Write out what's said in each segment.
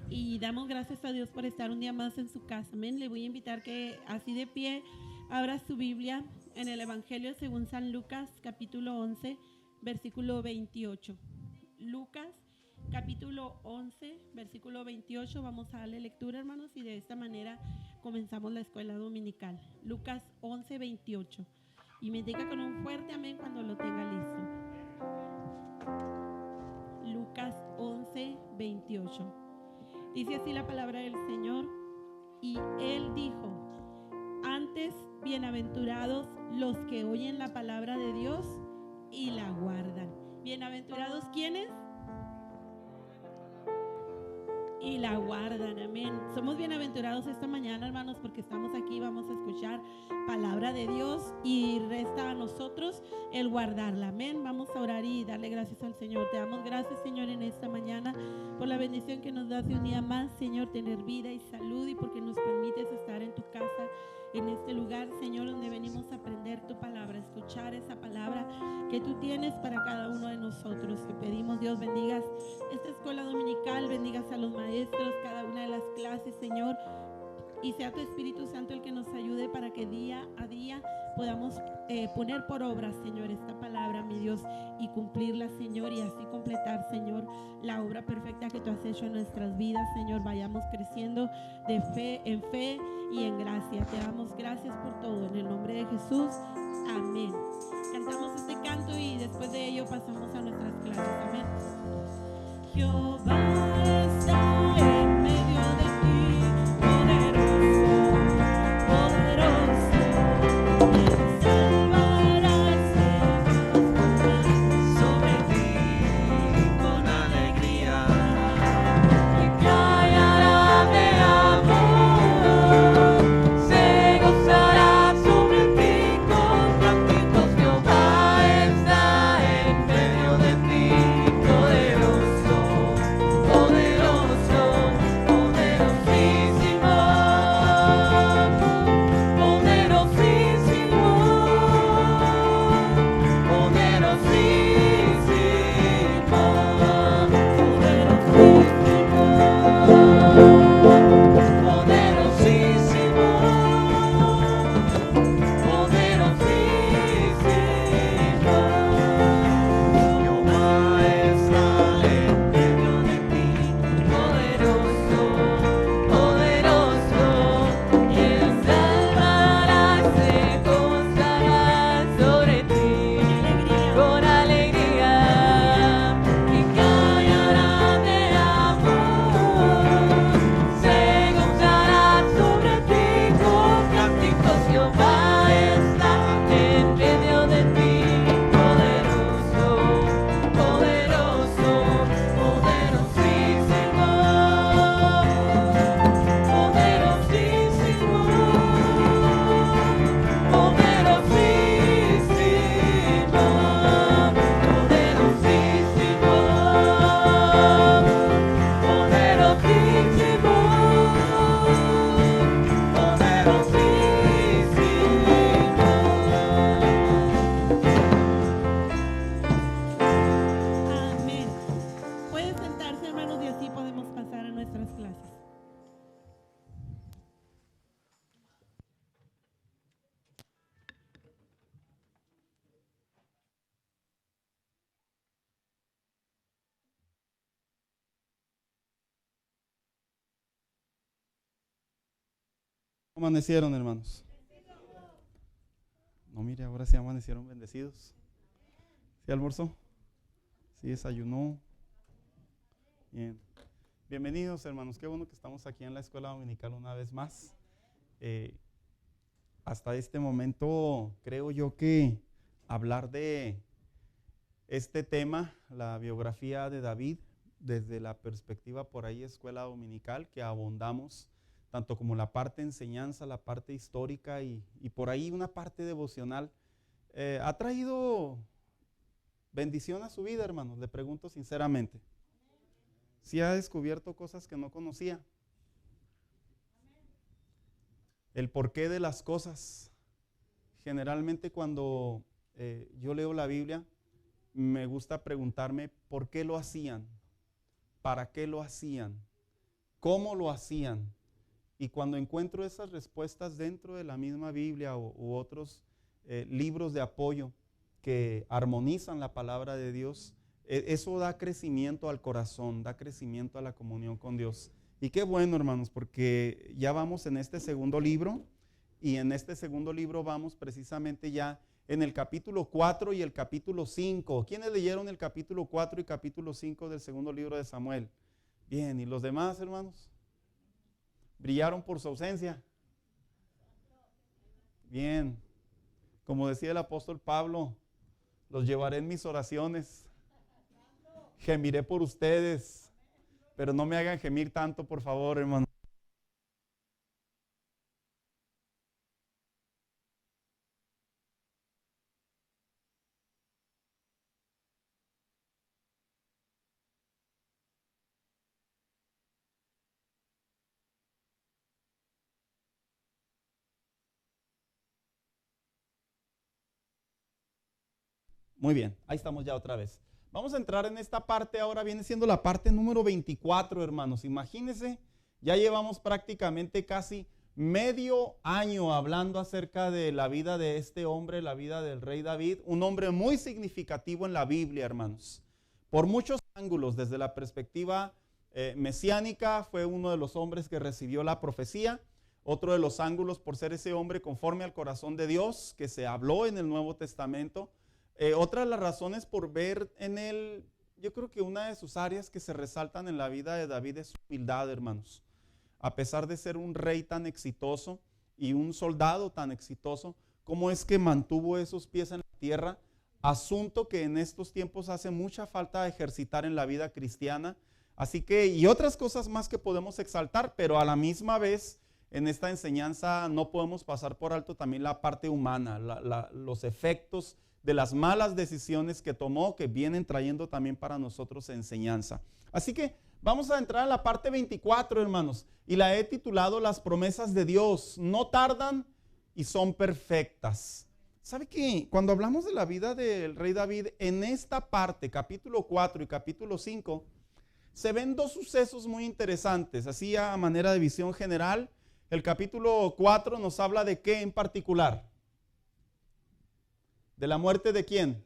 y damos gracias a Dios por estar un día más en su casa. Amén. Le voy a invitar que así de pie abra su Biblia en el Evangelio según San Lucas, capítulo 11, versículo 28. Lucas, capítulo 11, versículo 28. Vamos a darle lectura, hermanos, y de esta manera comenzamos la escuela dominical. Lucas 11, 28. Y me indica con un fuerte amén cuando lo tenga listo. Lucas 11, 28. Dice así la palabra del Señor. Y él dijo: antes, bienaventurados los que oyen la palabra de Dios y la guardan. Bienaventurados, ¿quiénes? Y la guardan, amén. Somos bienaventurados esta mañana, hermanos, porque estamos aquí, vamos a escuchar palabra de Dios y resta a nosotros el guardarla, amén. Vamos a orar y darle gracias al Señor. Te damos gracias, Señor, en esta mañana por la bendición que nos das de un día más, Señor, tener vida y salud, y porque nos permites estar en tu casa, en este lugar, Señor, donde venimos a aprender tu palabra, a escuchar esa palabra que tú tienes para cada uno de nosotros. Te pedimos, Dios, bendigas esta escuela dominical, bendigas a los maestros, cada una de las clases, Señor, y sea tu Espíritu Santo el que nos ayude para que día a día podamos poner por obra, Señor, esta palabra, mi Dios, y cumplirla, Señor, y así completar, Señor, la obra perfecta que tú has hecho en nuestras vidas, Señor. Vayamos creciendo de fe y en gracia. Te damos gracias por todo, en el nombre de Jesús, amén. Cantamos este canto y después de ello pasamos a nuestras clases, amén. Jehová está en medio de ti, poderoso, poderoso. Él salvará sobre ti con alegría, y callará de amor, se gozará sobre ti con cánticos. Jehová está en medio de ti, poderoso, poderoso, poderosísimo, poderosísimo, ¿Cómo amanecieron, hermanos? No, mire, ahora sí amanecieron bendecidos. ¿Sí almorzó? ¿Sí desayunó? Bien. Bienvenidos, hermanos. Qué bueno que estamos aquí en la escuela dominical una vez más. Hasta este momento creo yo que hablar de este tema, la biografía de David, desde la perspectiva por ahí escuela dominical, que abondamos tanto como la parte enseñanza, la parte histórica y por ahí una parte devocional, ha traído bendición a su vida, hermanos. Le pregunto sinceramente, ¿sí ha descubierto cosas que no conocía? El porqué de las cosas. Generalmente cuando yo leo la Biblia, me gusta preguntarme por qué lo hacían, para qué lo hacían, cómo lo hacían. Y cuando encuentro esas respuestas dentro de la misma Biblia u otros libros de apoyo que armonizan la palabra de Dios, eso da crecimiento al corazón, da crecimiento a la comunión con Dios. Y qué bueno, hermanos, porque ya vamos en este segundo libro, y en este segundo libro vamos precisamente ya en el capítulo 4 y el capítulo 5. ¿Quiénes leyeron el capítulo 4 y capítulo 5 del segundo libro de Samuel? Bien, ¿y los demás, hermanos? ¿Brillaron por su ausencia? Bien, como decía el apóstol Pablo, los llevaré en mis oraciones, gemiré por ustedes, pero no me hagan gemir tanto, por favor, hermano. Muy bien, ahí estamos ya otra vez. Vamos a entrar en esta parte, ahora viene siendo la parte número 24, hermanos. Imagínense, ya llevamos prácticamente casi medio año hablando acerca de la vida de este hombre, la vida del rey David, un hombre muy significativo en la Biblia, hermanos. Por muchos ángulos, desde la perspectiva mesiánica, fue uno de los hombres que recibió la profecía. Otro de los ángulos, por ser ese hombre conforme al corazón de Dios, que se habló en el Nuevo Testamento. Otra de las razones por ver en él, yo creo que una de sus áreas que se resaltan en la vida de David es su humildad, hermanos. A pesar de ser un rey tan exitoso y un soldado tan exitoso, ¿cómo es que mantuvo esos pies en la tierra? Asunto que en estos tiempos hace mucha falta ejercitar en la vida cristiana. Así que, y otras cosas más que podemos exaltar, pero a la misma vez, en esta enseñanza no podemos pasar por alto también la parte humana, los efectos de las malas decisiones que tomó, que vienen trayendo también para nosotros enseñanza. Así que vamos a entrar a la parte 24, hermanos, y la he titulado Las promesas de Dios no tardan y son perfectas. ¿Sabe qué? Cuando hablamos de la vida del rey David, en esta parte, capítulo 4 y capítulo 5, se ven dos sucesos muy interesantes, así a manera de visión general. El capítulo 4 nos habla de qué en particular. ¿De la muerte de quién?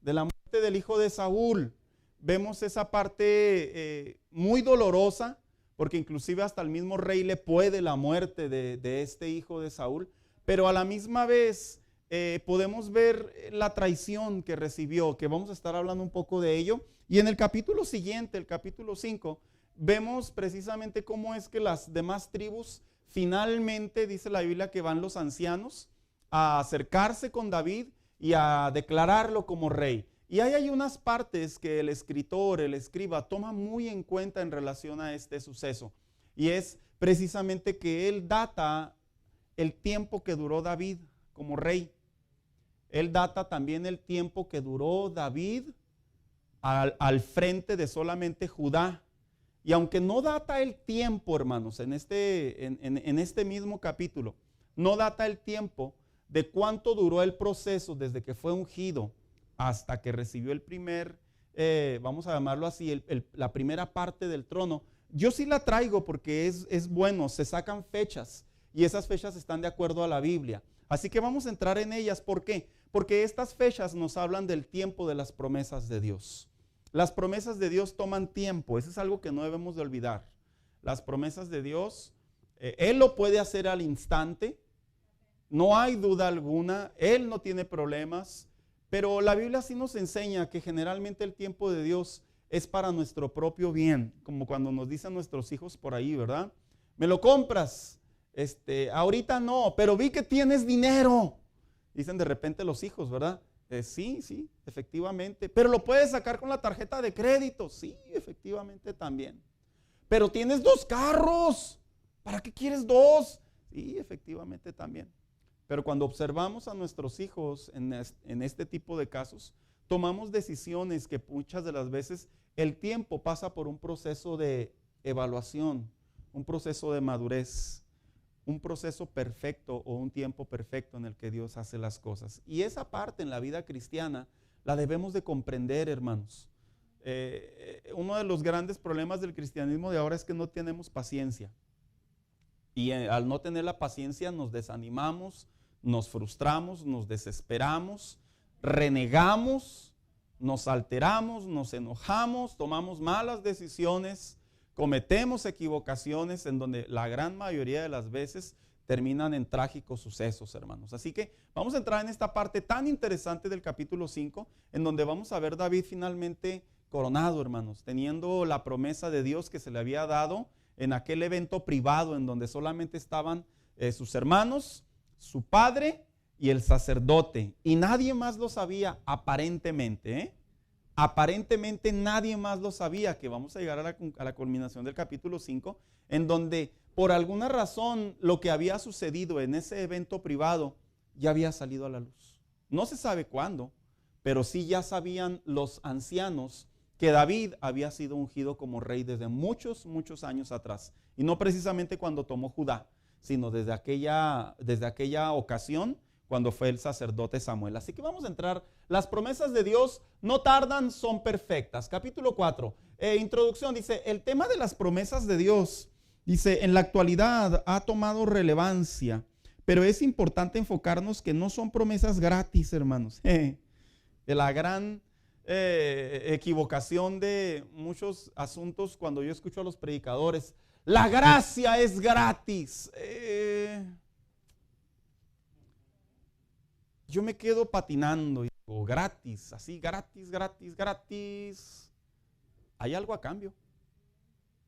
De la muerte del hijo de Saúl. Vemos esa parte muy dolorosa, porque inclusive hasta el mismo rey le puede la muerte de este hijo de Saúl, pero a la misma vez podemos ver la traición que recibió, que vamos a estar hablando un poco de ello. Y en el capítulo siguiente, el capítulo 5, vemos precisamente cómo es que las demás tribus finalmente, dice la Biblia, que van los ancianos a acercarse con David y a declararlo como rey. Y ahí hay unas partes que el escritor, el escriba, toma muy en cuenta en relación a este suceso. Y es precisamente que él data el tiempo que duró David como rey. Él data también el tiempo que duró David al frente de solamente Judá. Y aunque no data el tiempo, hermanos, en este mismo capítulo, no data el tiempo de cuánto duró el proceso desde que fue ungido hasta que recibió el primer, vamos a llamarlo así, la primera parte del trono. Yo sí la traigo porque es bueno, se sacan fechas y esas fechas están de acuerdo a la Biblia. Así que vamos a entrar en ellas. ¿Por qué? Porque estas fechas nos hablan del tiempo de las promesas de Dios. Las promesas de Dios toman tiempo, eso es algo que no debemos de olvidar. Las promesas de Dios, Él lo puede hacer al instante. No hay duda alguna, Él no tiene problemas, pero la Biblia sí nos enseña que generalmente el tiempo de Dios es para nuestro propio bien, como cuando nos dicen nuestros hijos por ahí, ¿verdad? ¿Me lo compras? Ahorita no, pero vi que tienes dinero. Dicen de repente los hijos, ¿verdad? Sí, efectivamente. Pero lo puedes sacar con la tarjeta de crédito. Sí, efectivamente también. Pero tienes 2 carros. ¿Para qué quieres 2? Sí, efectivamente también. Pero cuando observamos a nuestros hijos en este tipo de casos, tomamos decisiones que muchas de las veces el tiempo pasa por un proceso de evaluación, un proceso de madurez, un proceso perfecto o un tiempo perfecto en el que Dios hace las cosas. Y esa parte en la vida cristiana la debemos de comprender, hermanos. uno de los grandes problemas del cristianismo de ahora es que no tenemos paciencia. Y al no tener la paciencia nos desanimamos, nos frustramos, nos desesperamos, renegamos, nos alteramos, nos enojamos, tomamos malas decisiones, cometemos equivocaciones en donde la gran mayoría de las veces terminan en trágicos sucesos, hermanos. Así que vamos a entrar en esta parte tan interesante del capítulo 5, en donde vamos a ver David finalmente coronado, hermanos, teniendo la promesa de Dios que se le había dado en aquel evento privado en donde solamente estaban sus hermanos, su padre y el sacerdote. Y nadie más lo sabía aparentemente, Aparentemente nadie más lo sabía, que vamos a llegar a la culminación del capítulo 5, en donde por alguna razón lo que había sucedido en ese evento privado ya había salido a la luz. No se sabe cuándo, pero sí ya sabían los ancianos que David había sido ungido como rey desde muchos, muchos años atrás. Y no precisamente cuando tomó Judá, sino desde aquella ocasión cuando fue el sacerdote Samuel. Así que vamos a entrar. Las promesas de Dios no tardan, son perfectas. Capítulo 4, introducción, dice, el tema de las promesas de Dios, dice, en la actualidad ha tomado relevancia, pero es importante enfocarnos que no son promesas gratis, hermanos. La gran equivocación de muchos asuntos cuando yo escucho a los predicadores, la gracia es gratis. Yo me quedo patinando y digo, gratis, así, gratis, gratis, gratis. Hay algo a cambio.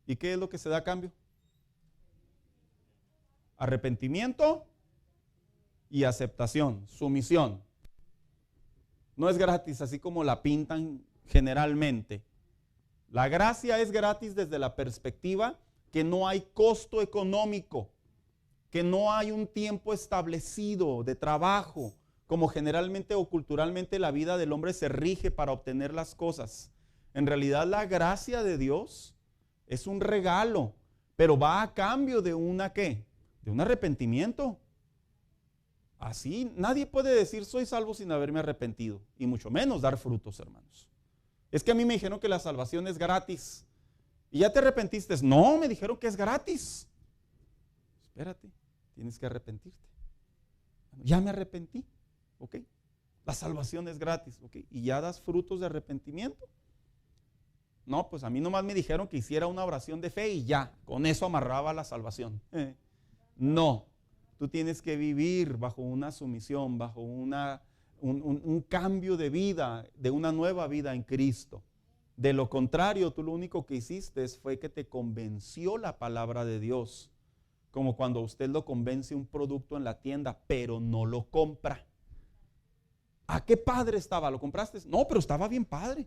¿Y qué es lo que se da a cambio? Arrepentimiento y aceptación, sumisión. No es gratis así como la pintan generalmente. La gracia es gratis desde la perspectiva que no hay costo económico, que no hay un tiempo establecido de trabajo, como generalmente o culturalmente la vida del hombre se rige para obtener las cosas. En realidad la gracia de Dios es un regalo, pero va a cambio de una ¿qué? De un arrepentimiento. Así nadie puede decir soy salvo sin haberme arrepentido, y mucho menos dar frutos, hermanos. Es que a mí me dijeron que la salvación es gratis. ¿Y ya te arrepentiste? No, me dijeron que es gratis. Espérate, tienes que arrepentirte. Ya me arrepentí. ¿Ok? La salvación es gratis, ¿ok? ¿Y ya das frutos de arrepentimiento? No, pues a mí nomás me dijeron que hiciera una oración de fe y ya, con eso amarraba la salvación. No, tú tienes que vivir bajo una sumisión, bajo un cambio de vida, de una nueva vida en Cristo. De lo contrario, tú lo único que hiciste fue que te convenció la palabra de Dios, como cuando usted lo convence un producto en la tienda, pero no lo compra. ¿A qué padre estaba? ¿Lo compraste? No, pero estaba bien padre.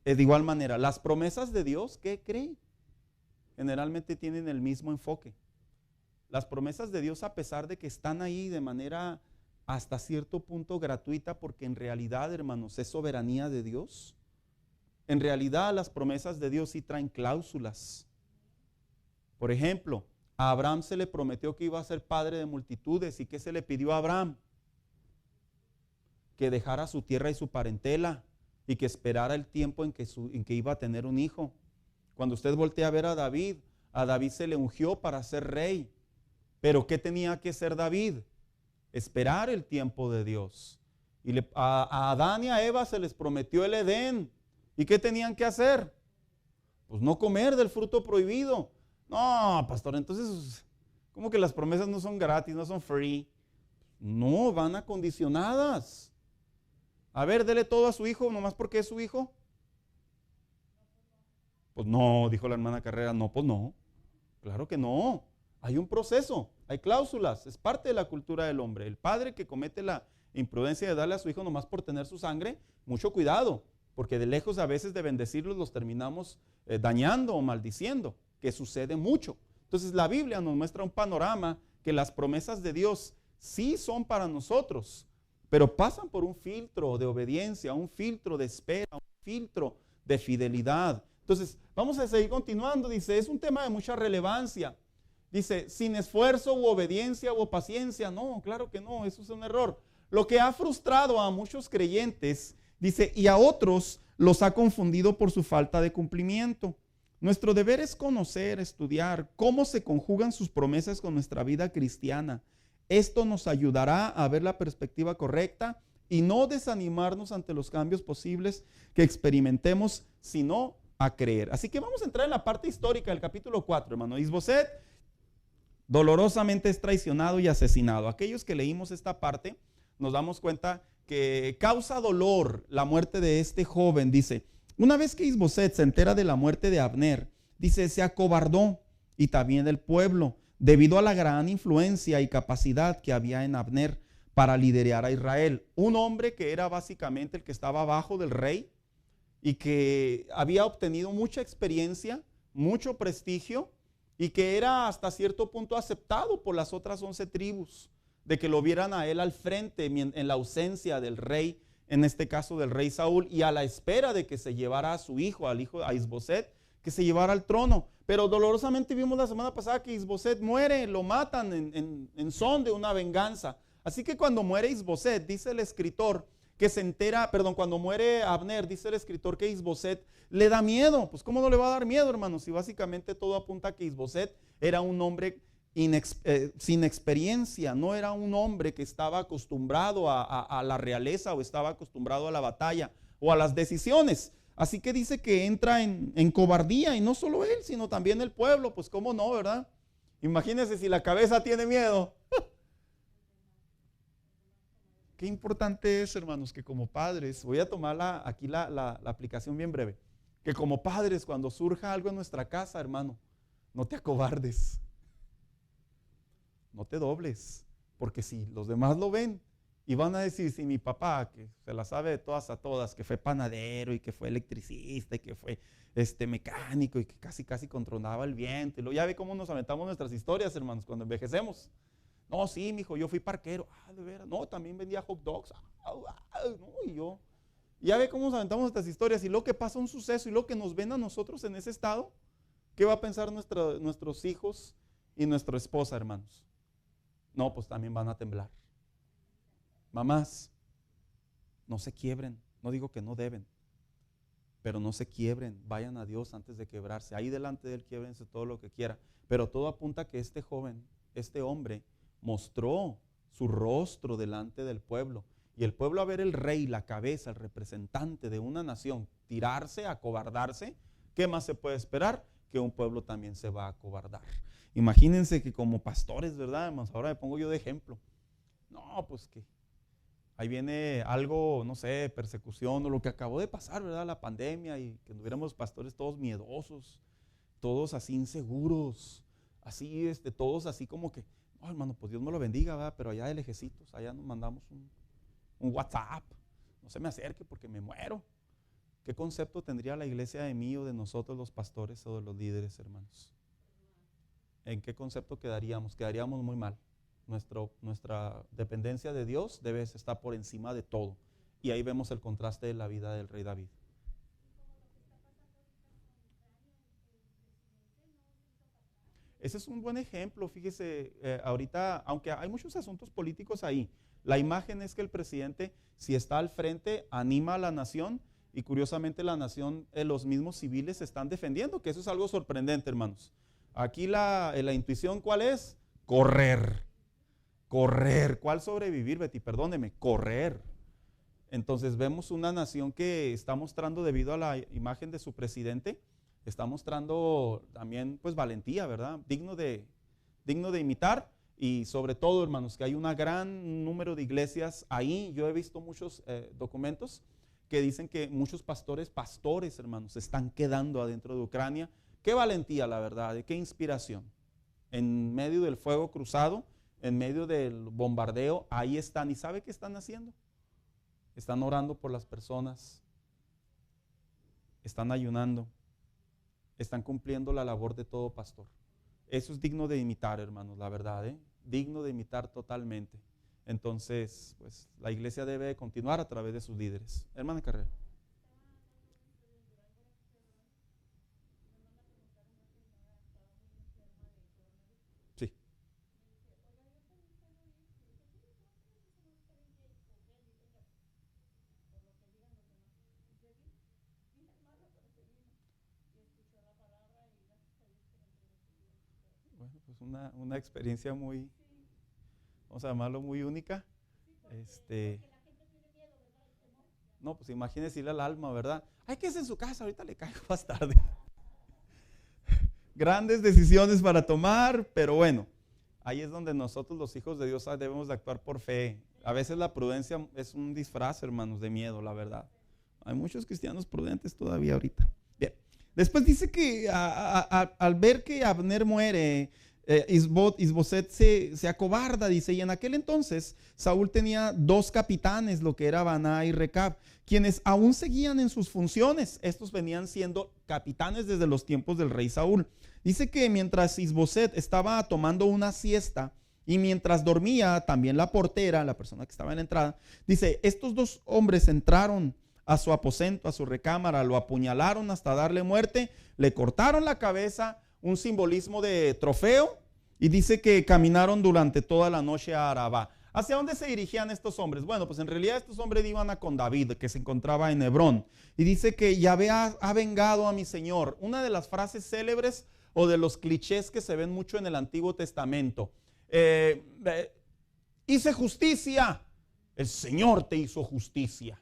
De igual manera, las promesas de Dios, ¿qué cree? Generalmente tienen el mismo enfoque. Las promesas de Dios, a pesar de que están ahí de manera hasta cierto punto gratuita, porque en realidad, hermanos, es soberanía de Dios. En realidad, las promesas de Dios sí traen cláusulas. Por ejemplo, a Abraham se le prometió que iba a ser padre de multitudes. ¿Y qué se le pidió a Abraham? Que dejara su tierra y su parentela y que esperara el tiempo en que iba a tener un hijo. Cuando usted voltea a ver a David se le ungió para ser rey. Pero ¿qué tenía que hacer David? Esperar el tiempo de Dios. Y a Adán y a Eva se les prometió el Edén. ¿Y qué tenían que hacer? Pues no comer del fruto prohibido. No, pastor, entonces, ¿cómo que las promesas no son gratis, no son free? No, van acondicionadas. A ver, dele todo a su hijo, nomás porque es su hijo. Pues no, dijo la hermana Carrera, no, pues no. Claro que no. Hay un proceso, hay cláusulas, es parte de la cultura del hombre. El padre que comete la imprudencia de darle a su hijo nomás por tener su sangre, mucho cuidado, porque de lejos a veces de bendecirlos los terminamos dañando o maldiciendo, que sucede mucho. Entonces la Biblia nos muestra un panorama que las promesas de Dios sí son para nosotros, pero pasan por un filtro de obediencia, un filtro de espera, un filtro de fidelidad. Entonces, vamos a seguir continuando. Dice, es un tema de mucha relevancia. Dice, sin esfuerzo u obediencia u paciencia. No, claro que no, eso es un error. Lo que ha frustrado a muchos creyentes, dice, y a otros los ha confundido por su falta de cumplimiento. Nuestro deber es conocer, estudiar cómo se conjugan sus promesas con nuestra vida cristiana. Esto nos ayudará a ver la perspectiva correcta y no desanimarnos ante los cambios posibles que experimentemos, sino a creer. Así que vamos a entrar en la parte histórica del capítulo 4, hermano. Isboset dolorosamente es traicionado y asesinado. Aquellos que leímos esta parte nos damos cuenta que causa dolor la muerte de este joven. Dice, una vez que Isboset se entera de la muerte de Abner, dice, se acobardó y también el pueblo, debido a la gran influencia y capacidad que había en Abner para liderar a Israel. Un hombre que era básicamente el que estaba abajo del rey y que había obtenido mucha experiencia, mucho prestigio y que era hasta cierto punto aceptado por las otras 11 tribus, de que lo vieran a él al frente en la ausencia del rey, en este caso del rey Saúl, y a la espera de que se llevara a su hijo, a Isboset, que se llevara al trono. Pero dolorosamente vimos la semana pasada que Isboset muere, lo matan en son de una venganza. Así que cuando muere Isboset, dice el escritor que se entera, cuando muere Abner, dice el escritor que Isboset le da miedo. Pues ¿cómo no le va a dar miedo, hermanos? Si básicamente todo apunta a que Isboset era un hombre sin experiencia, no era un hombre que estaba acostumbrado a la realeza o estaba acostumbrado a la batalla o a las decisiones. Así que dice que entra en cobardía, y no solo él, sino también el pueblo. Pues cómo no, ¿verdad? Imagínense si la cabeza tiene miedo. Qué importante es, hermanos, que como padres, voy a tomar aquí la aplicación bien breve, que como padres cuando surja algo en nuestra casa, hermano, no te acobardes, no te dobles, porque si los demás lo ven y van a decir, si mi papá, que se la sabe de todas a todas, que fue panadero y que fue electricista y que fue mecánico y que casi controlaba el viento, y ya ve cómo nos aventamos nuestras historias, hermanos, cuando envejecemos. No, sí, mijo, yo fui parquero. De veras. No, también vendía hot dogs. No, y yo. Ya ve cómo nos aventamos estas historias. Y lo que pasa un suceso y lo que nos ven a nosotros en ese estado, ¿qué va a pensar nuestros hijos y nuestra esposa, hermanos? No, pues también van a temblar. Mamás, no se quiebren. No digo que no deben, pero no se quiebren. Vayan a Dios antes de quebrarse. Ahí delante de Él quiébrense todo lo que quiera. Pero todo apunta a que este joven, este hombre, mostró su rostro delante del pueblo, y el pueblo, a ver el rey, la cabeza, el representante de una nación, tirarse, acobardarse, ¿qué más se puede esperar? Que un pueblo también se va a acobardar. Imagínense que como pastores, ¿verdad, hermanos? Ahora me pongo yo de ejemplo. No, pues que ahí viene algo, no sé, persecución o lo que acabó de pasar, ¿verdad? La pandemia, y que tuviéramos pastores todos miedosos, todos así inseguros, así, todos así como que, oh, hermano, pues Dios me lo bendiga, ¿verdad? Pero allá de lejecitos, allá nos mandamos un WhatsApp. No se me acerque porque me muero. ¿Qué concepto tendría la iglesia de mí o de nosotros los pastores o de los líderes, hermanos? ¿En qué concepto quedaríamos? Quedaríamos muy mal. Nuestra dependencia de Dios debe estar por encima de todo. Y ahí vemos el contraste de la vida del rey David. Ese es un buen ejemplo, fíjese, ahorita, aunque hay muchos asuntos políticos ahí, la imagen es que el presidente, si está al frente, anima a la nación, y curiosamente la nación, los mismos civiles se están defendiendo, que eso es algo sorprendente, hermanos. Aquí la intuición, ¿cuál es? Correr. ¿Cuál sobrevivir, Betty? Perdóneme, correr. Entonces vemos una nación que está mostrando, debido a la imagen de su presidente, está mostrando también pues valentía, ¿verdad? Digno de imitar, y sobre todo, hermanos, que hay un gran número de iglesias ahí. Yo he visto muchos documentos que dicen que muchos pastores, hermanos, se están quedando adentro de Ucrania. Qué valentía, la verdad, qué inspiración. En medio del fuego cruzado, en medio del bombardeo, ahí están. ¿Y sabe qué están haciendo? Están orando por las personas, están ayunando, están cumpliendo la labor de todo pastor. Eso es digno de imitar, hermanos, la verdad, digno de imitar totalmente. Entonces, pues la iglesia debe continuar a través de sus líderes. Hermana Carrera. Sí. pues una experiencia muy, vamos a llamarlo muy única. No, pues imagínese ir al alma, ¿verdad? Ay, que es en su casa, ahorita le caigo más tarde. Grandes decisiones para tomar, pero bueno, ahí es donde nosotros los hijos de Dios debemos de actuar por fe. A veces la prudencia es un disfraz, hermanos, de miedo, la verdad. Hay muchos cristianos prudentes todavía ahorita. Bien, después dice que al ver que Abner muere, Isboset se acobarda, dice, y en aquel entonces Saúl tenía 2 capitanes, lo que era Baná y Recab, quienes aún seguían en sus funciones. Estos venían siendo capitanes desde los tiempos del rey Saúl. Dice que mientras Isboset estaba tomando una siesta y mientras dormía, también la portera, la persona que estaba en la entrada, dice, estos 2 hombres entraron a su aposento, a su recámara, lo apuñalaron hasta darle muerte, le cortaron la cabeza, un simbolismo de trofeo, y dice que caminaron durante toda la noche a Arabá. ¿Hacia dónde se dirigían estos hombres? Bueno, pues en realidad estos hombres iban a con David, que se encontraba en Hebrón, y dice que Yahvé ha vengado a mi Señor. Una de las frases célebres o de los clichés que se ven mucho en el Antiguo Testamento. Hice justicia, el Señor te hizo justicia.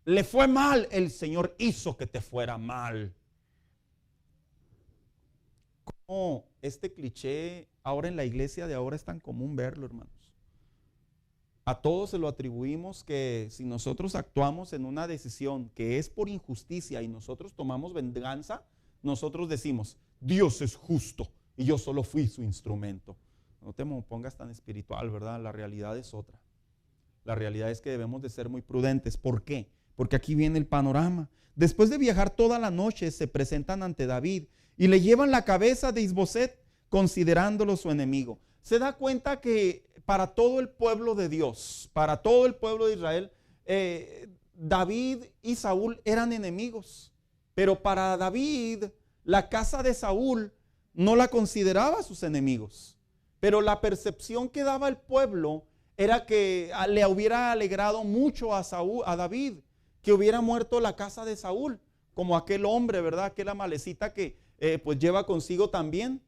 Le fue mal, el Señor hizo que te fuera mal. Como este cliché ahora en la iglesia de ahora es tan común verlo, hermanos. A todos se lo atribuimos que si nosotros actuamos en una decisión que es por injusticia y nosotros tomamos venganza, nosotros decimos, Dios es justo y yo solo fui su instrumento. No te pongas tan espiritual, ¿verdad? La realidad es otra. La realidad es que debemos de ser muy prudentes. ¿Por qué? Porque aquí viene el panorama. Después de viajar toda la noche, se presentan ante David y le llevan la cabeza de Isboset, considerándolo su enemigo. Se da cuenta que para todo el pueblo de Dios, para todo el pueblo de Israel, David y Saúl eran enemigos. Pero para David, la casa de Saúl no la consideraba sus enemigos. Pero la percepción que daba el pueblo era que le hubiera alegrado mucho a David, que hubiera muerto la casa de Saúl, como aquel hombre, ¿verdad? Aquella malecita que pues lleva consigo también.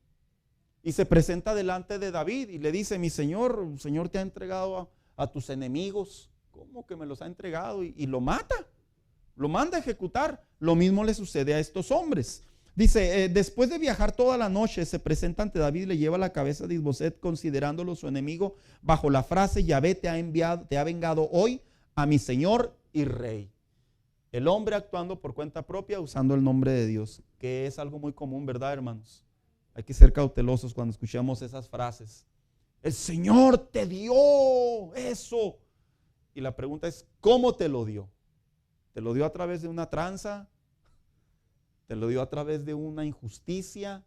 Y se presenta delante de David y le dice, mi Señor, el Señor te ha entregado a tus enemigos. ¿Cómo que me los ha entregado? Y lo mata, lo manda a ejecutar. Lo mismo le sucede a estos hombres. Dice, después de viajar toda la noche, se presenta ante David y le lleva la cabeza de Isboset, considerándolo su enemigo, bajo la frase, Yahvé te ha vengado hoy a mi Señor y Rey. El hombre actuando por cuenta propia, usando el nombre de Dios, que es algo muy común, ¿verdad, hermanos? Hay que ser cautelosos cuando escuchamos esas frases. El Señor te dio eso. Y la pregunta es, ¿cómo te lo dio? ¿Te lo dio a través de una tranza? ¿Te lo dio a través de una injusticia?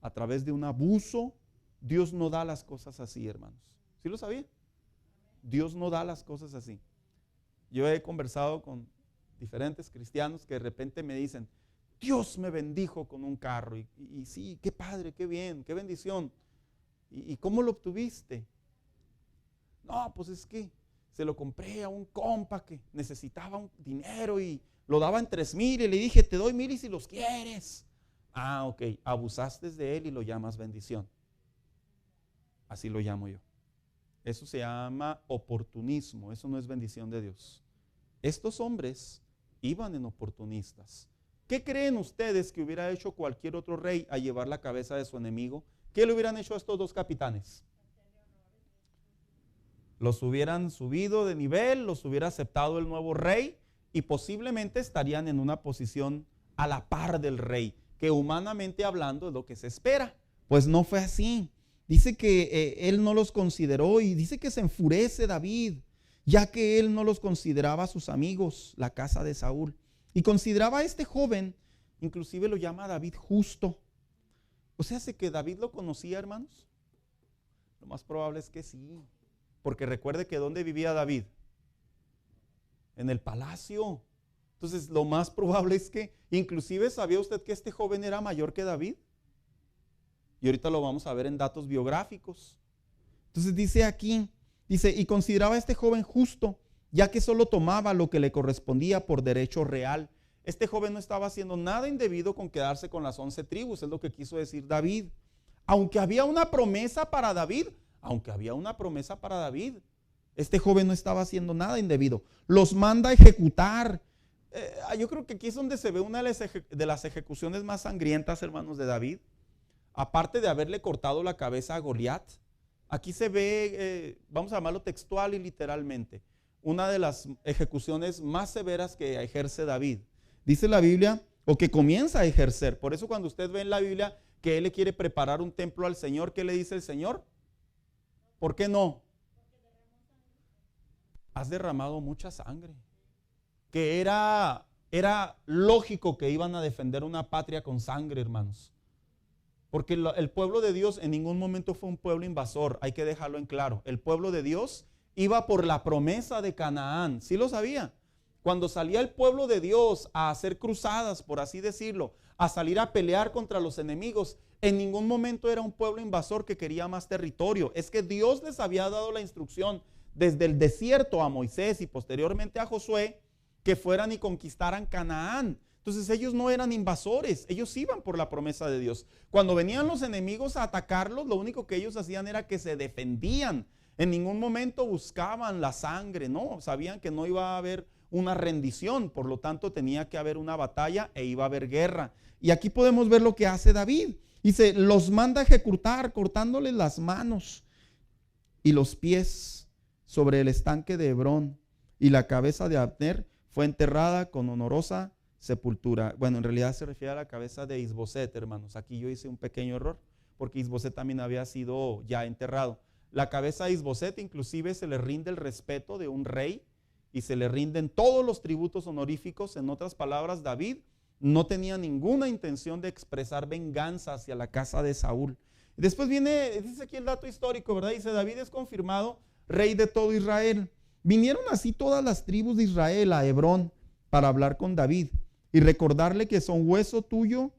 ¿A través de un abuso? Dios no da las cosas así, hermanos. ¿Sí lo sabía? Dios no da las cosas así. Yo he conversado con diferentes cristianos que de repente me dicen, Dios me bendijo con un carro. Y sí, qué padre, qué bien, qué bendición. ¿Y cómo lo obtuviste? No, pues es que se lo compré a un compa que necesitaba un dinero y lo daba en 3,000 y le dije, te doy 1,000 y si los quieres. Ah, ok, abusaste de él y lo llamas bendición. Así lo llamo yo. Eso se llama oportunismo, eso no es bendición de Dios. Estos hombres iban en oportunistas. ¿Qué creen ustedes que hubiera hecho cualquier otro rey a llevar la cabeza de su enemigo? ¿Qué le hubieran hecho a estos 2 capitanes? Los hubieran subido de nivel, los hubiera aceptado el nuevo rey y posiblemente estarían en una posición a la par del rey, que humanamente hablando es lo que se espera. Pues no fue así. Dice que él no los consideró y dice que se enfurece David, ya que él no los consideraba sus amigos, la casa de Saúl. Y consideraba a este joven, inclusive lo llama David justo. O sea, ¿sé que David lo conocía, hermanos? Lo más probable es que sí. Porque recuerde que ¿dónde vivía David? En el palacio. Entonces, lo más probable es que, inclusive, ¿sabía usted que este joven era mayor que David? Y ahorita lo vamos a ver en datos biográficos. Entonces dice aquí, dice, y consideraba a este joven justo, ya que solo tomaba lo que le correspondía por derecho real. Este joven no estaba haciendo nada indebido con quedarse con las 11 tribus, es lo que quiso decir David. Aunque había una promesa para David, este joven no estaba haciendo nada indebido. Los manda a ejecutar. Yo creo que aquí es donde se ve una de las ejecuciones más sangrientas, hermanos, de David. Aparte de haberle cortado la cabeza a Goliat, aquí se ve, vamos a llamarlo textual y literalmente, una de las ejecuciones más severas que ejerce David. Dice la Biblia, o que comienza a ejercer. Por eso cuando usted ve en la Biblia que él le quiere preparar un templo al Señor, ¿qué le dice el Señor? ¿Por qué no? Has derramado mucha sangre. Que era lógico que iban a defender una patria con sangre, hermanos. Porque el pueblo de Dios en ningún momento fue un pueblo invasor, hay que dejarlo en claro. El pueblo de Dios iba por la promesa de Canaán, ¿sí lo sabía? Cuando salía el pueblo de Dios a hacer cruzadas, por así decirlo, a salir a pelear contra los enemigos, en ningún momento era un pueblo invasor que quería más territorio. Es que Dios les había dado la instrucción desde el desierto a Moisés y posteriormente a Josué, que fueran y conquistaran Canaán. Entonces ellos no eran invasores, ellos iban por la promesa de Dios. Cuando venían los enemigos a atacarlos, lo único que ellos hacían era que se defendían. En ningún momento buscaban la sangre, no, sabían que no iba a haber una rendición, por lo tanto tenía que haber una batalla e iba a haber guerra. Y aquí podemos ver lo que hace David. Dice, los manda a ejecutar cortándoles las manos y los pies sobre el estanque de Hebrón, y la cabeza de Abner fue enterrada con honorosa sepultura. Bueno, en realidad se refiere a la cabeza de Isboset, hermanos. Aquí yo hice un pequeño error, porque Isboset también había sido ya enterrado. La cabeza de Isboset inclusive se le rinde el respeto de un rey y se le rinden todos los tributos honoríficos. En otras palabras, David no tenía ninguna intención de expresar venganza hacia la casa de Saúl. Después viene, dice aquí el dato histórico, ¿verdad? Dice, David es confirmado rey de todo Israel. Vinieron así todas las tribus de Israel a Hebrón para hablar con David y recordarle que son hueso tuyo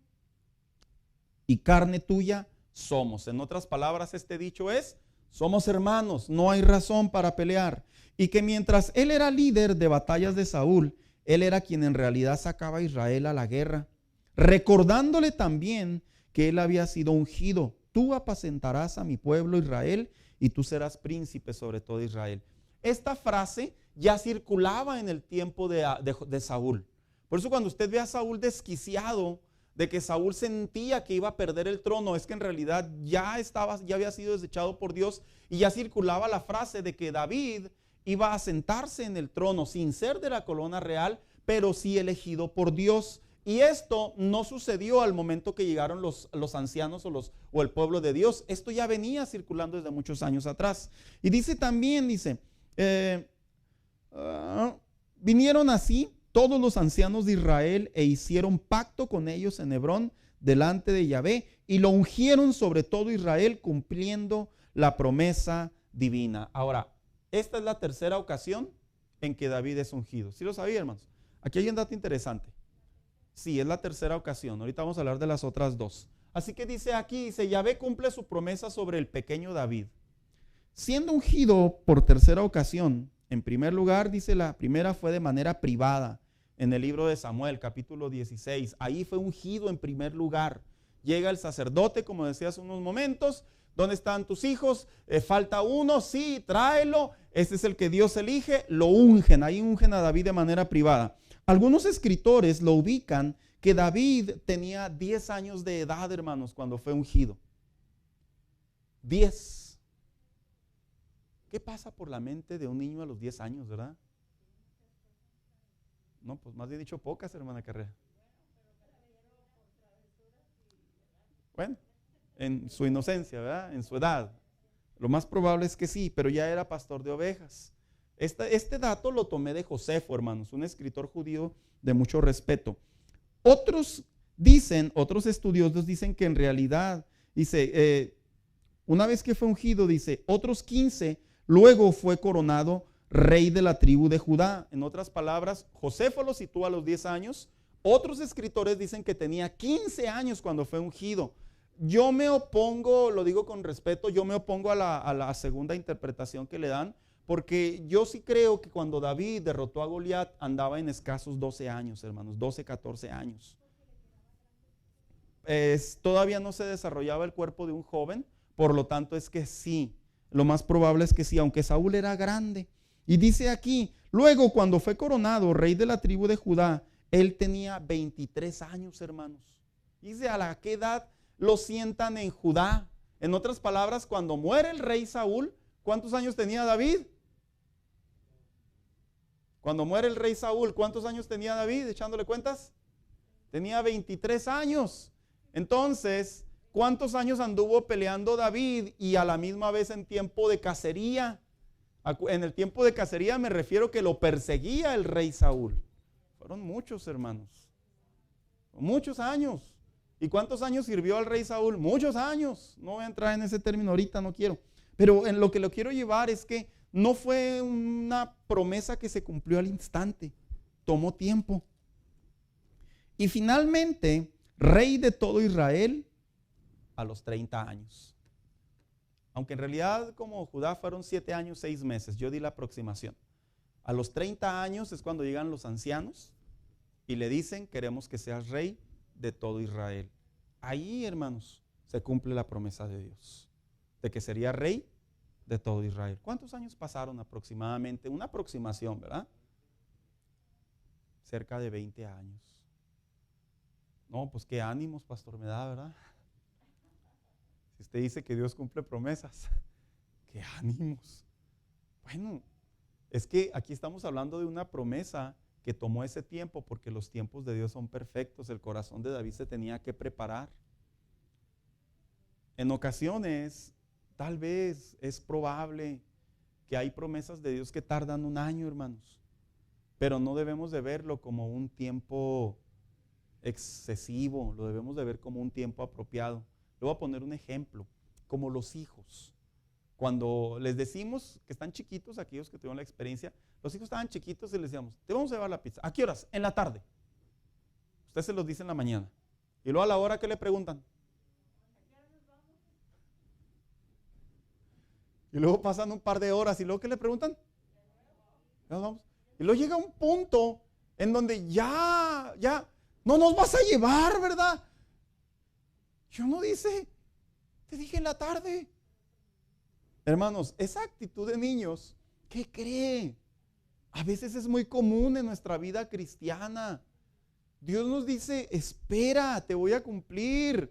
y carne tuya somos. En otras palabras, este dicho es, somos hermanos, no hay razón para pelear. Y que mientras él era líder de batallas de Saúl, él era quien en realidad sacaba a Israel a la guerra, recordándole también que él había sido ungido. Tú apacentarás a mi pueblo Israel y tú serás príncipe sobre todo Israel. Esta frase ya circulaba en el tiempo de Saúl. Por eso cuando usted ve a Saúl desquiciado de que Saúl sentía que iba a perder el trono, es que en realidad ya había sido desechado por Dios, y ya circulaba la frase de que David iba a sentarse en el trono sin ser de la corona real, pero sí elegido por Dios. Y esto no sucedió al momento que llegaron los ancianos o el pueblo de Dios. Esto ya venía circulando desde muchos años atrás. Y dice también, vinieron así todos los ancianos de Israel e hicieron pacto con ellos en Hebrón delante de Yahvé y lo ungieron sobre todo Israel cumpliendo la promesa divina. Ahora, esta es la tercera ocasión en que David es ungido. ¿Sí lo sabía, hermanos? Aquí hay un dato interesante. Sí, es la tercera ocasión. Ahorita vamos a hablar de las otras dos. Así que dice aquí, Yahvé cumple su promesa sobre el pequeño David. Siendo ungido por tercera ocasión, en primer lugar, dice, la primera fue de manera privada, en el libro de Samuel, capítulo 16. Ahí fue ungido en primer lugar. Llega el sacerdote, como decía hace unos momentos. ¿Dónde están tus hijos? Falta uno, sí, tráelo. Este es el que Dios elige, lo ungen. Ahí ungen a David de manera privada. Algunos escritores lo ubican que David tenía 10 años de edad, hermanos, cuando fue ungido. 10. ¿Qué pasa por la mente de un niño a los 10 años, verdad? No, pues más bien dicho pocas, hermana Carrera. Bueno, en su inocencia, ¿verdad? En su edad. Lo más probable es que sí, pero ya era pastor de ovejas. Este dato lo tomé de Josefo, hermanos, un escritor judío de mucho respeto. Otros estudiosos dicen que en realidad, dice, una vez que fue ungido, dice, otros 15, luego fue coronado rey de la tribu de Judá. En otras palabras, Josefo lo sitúa a los 10 años. Otros escritores dicen que tenía 15 años cuando fue ungido. Yo me opongo, lo digo con respeto, yo me opongo a la segunda interpretación que le dan, porque yo sí creo que cuando David derrotó a Goliat andaba en escasos 12 años, hermanos, 12, 14 años. todavía no se desarrollaba el cuerpo de un joven, por lo tanto es que sí, lo más probable es que sí, aunque Saúl era grande. Y dice aquí, luego cuando fue coronado rey de la tribu de Judá, él tenía 23 años, hermanos. Dice, ¿a la qué edad lo sientan en Judá? En otras palabras, cuando muere el rey Saúl, ¿cuántos años tenía David? Cuando muere el rey Saúl, ¿cuántos años tenía David? Echándole cuentas. Tenía 23 años. Entonces, ¿cuántos años anduvo peleando David? Y a la misma vez en tiempo de cacería. En el tiempo de cacería me refiero que lo perseguía el rey Saúl. Fueron muchos, hermanos. Muchos años. ¿Y cuántos años sirvió al rey Saúl? Muchos años. No voy a entrar en ese término ahorita, no quiero. Pero en lo que lo quiero llevar es que no fue una promesa que se cumplió al instante. Tomó tiempo. Y finalmente, rey de todo Israel a los 30 años. Aunque en realidad como Judá fueron 7 años, 6 meses. Yo di la aproximación. A los 30 años es cuando llegan los ancianos y le dicen, queremos que seas rey de todo Israel. Ahí, hermanos, se cumple la promesa de Dios, de que sería rey de todo Israel. ¿Cuántos años pasaron aproximadamente? Una aproximación, ¿verdad? Cerca de 20 años. No, pues qué ánimos, pastor, me da, ¿verdad? Si usted dice que Dios cumple promesas, qué ánimos. Bueno, es que aquí estamos hablando de una promesa que tomó ese tiempo porque los tiempos de Dios son perfectos. El corazón de David se tenía que preparar. En ocasiones, tal vez es probable que hay promesas de Dios que tardan un año, hermanos, pero no debemos de verlo como un tiempo excesivo, lo debemos de ver como un tiempo apropiado. Le voy a poner un ejemplo, como los hijos. Cuando les decimos que están chiquitos, aquellos que tuvieron la experiencia, los hijos estaban chiquitos y les decíamos, te vamos a llevar la pizza. ¿A qué horas? En la tarde. Usted se los dice en la mañana. Y luego a la hora que le preguntan. Y luego pasan un par de horas y luego ¿qué le preguntan? ¿Ya nos vamos? Y luego llega un punto en donde ya, no nos vas a llevar, ¿verdad? Y uno dice, te dije en la tarde. Hermanos, esa actitud de niños, ¿qué cree? A veces es muy común en nuestra vida cristiana. Dios nos dice, espera, te voy a cumplir.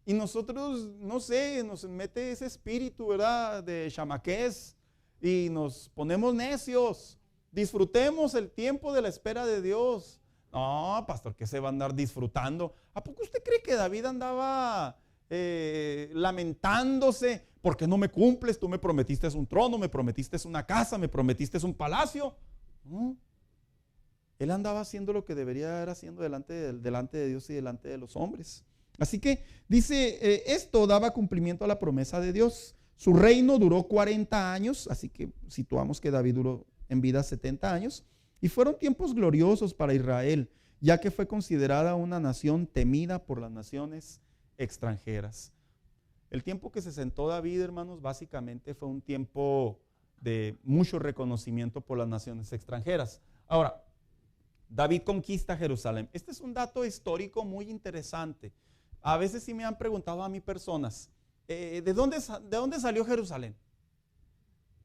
Y nosotros, no sé, nos mete ese espíritu, ¿verdad? De chamaqués y nos ponemos necios. Disfrutemos el tiempo de la espera de Dios. No, pastor, ¿qué se va a andar disfrutando? ¿A poco usted cree que David andaba lamentándose? ¿Por qué no me cumples? Tú me prometiste un trono, me prometiste una casa, me prometiste un palacio. No. Él andaba haciendo lo que debería estar haciendo delante de Dios y delante de los hombres. Así que dice, esto daba cumplimiento a la promesa de Dios. Su reino duró 40 años, así que situamos que David duró en vida 70 años. Y fueron tiempos gloriosos para Israel, ya que fue considerada una nación temida por las naciones extranjeras. El tiempo que se sentó David, hermanos, básicamente fue un tiempo de mucho reconocimiento por las naciones extranjeras. Ahora, David conquista Jerusalén. Este es un dato histórico muy interesante. A veces sí me han preguntado a mí personas, ¿de dónde salió Jerusalén?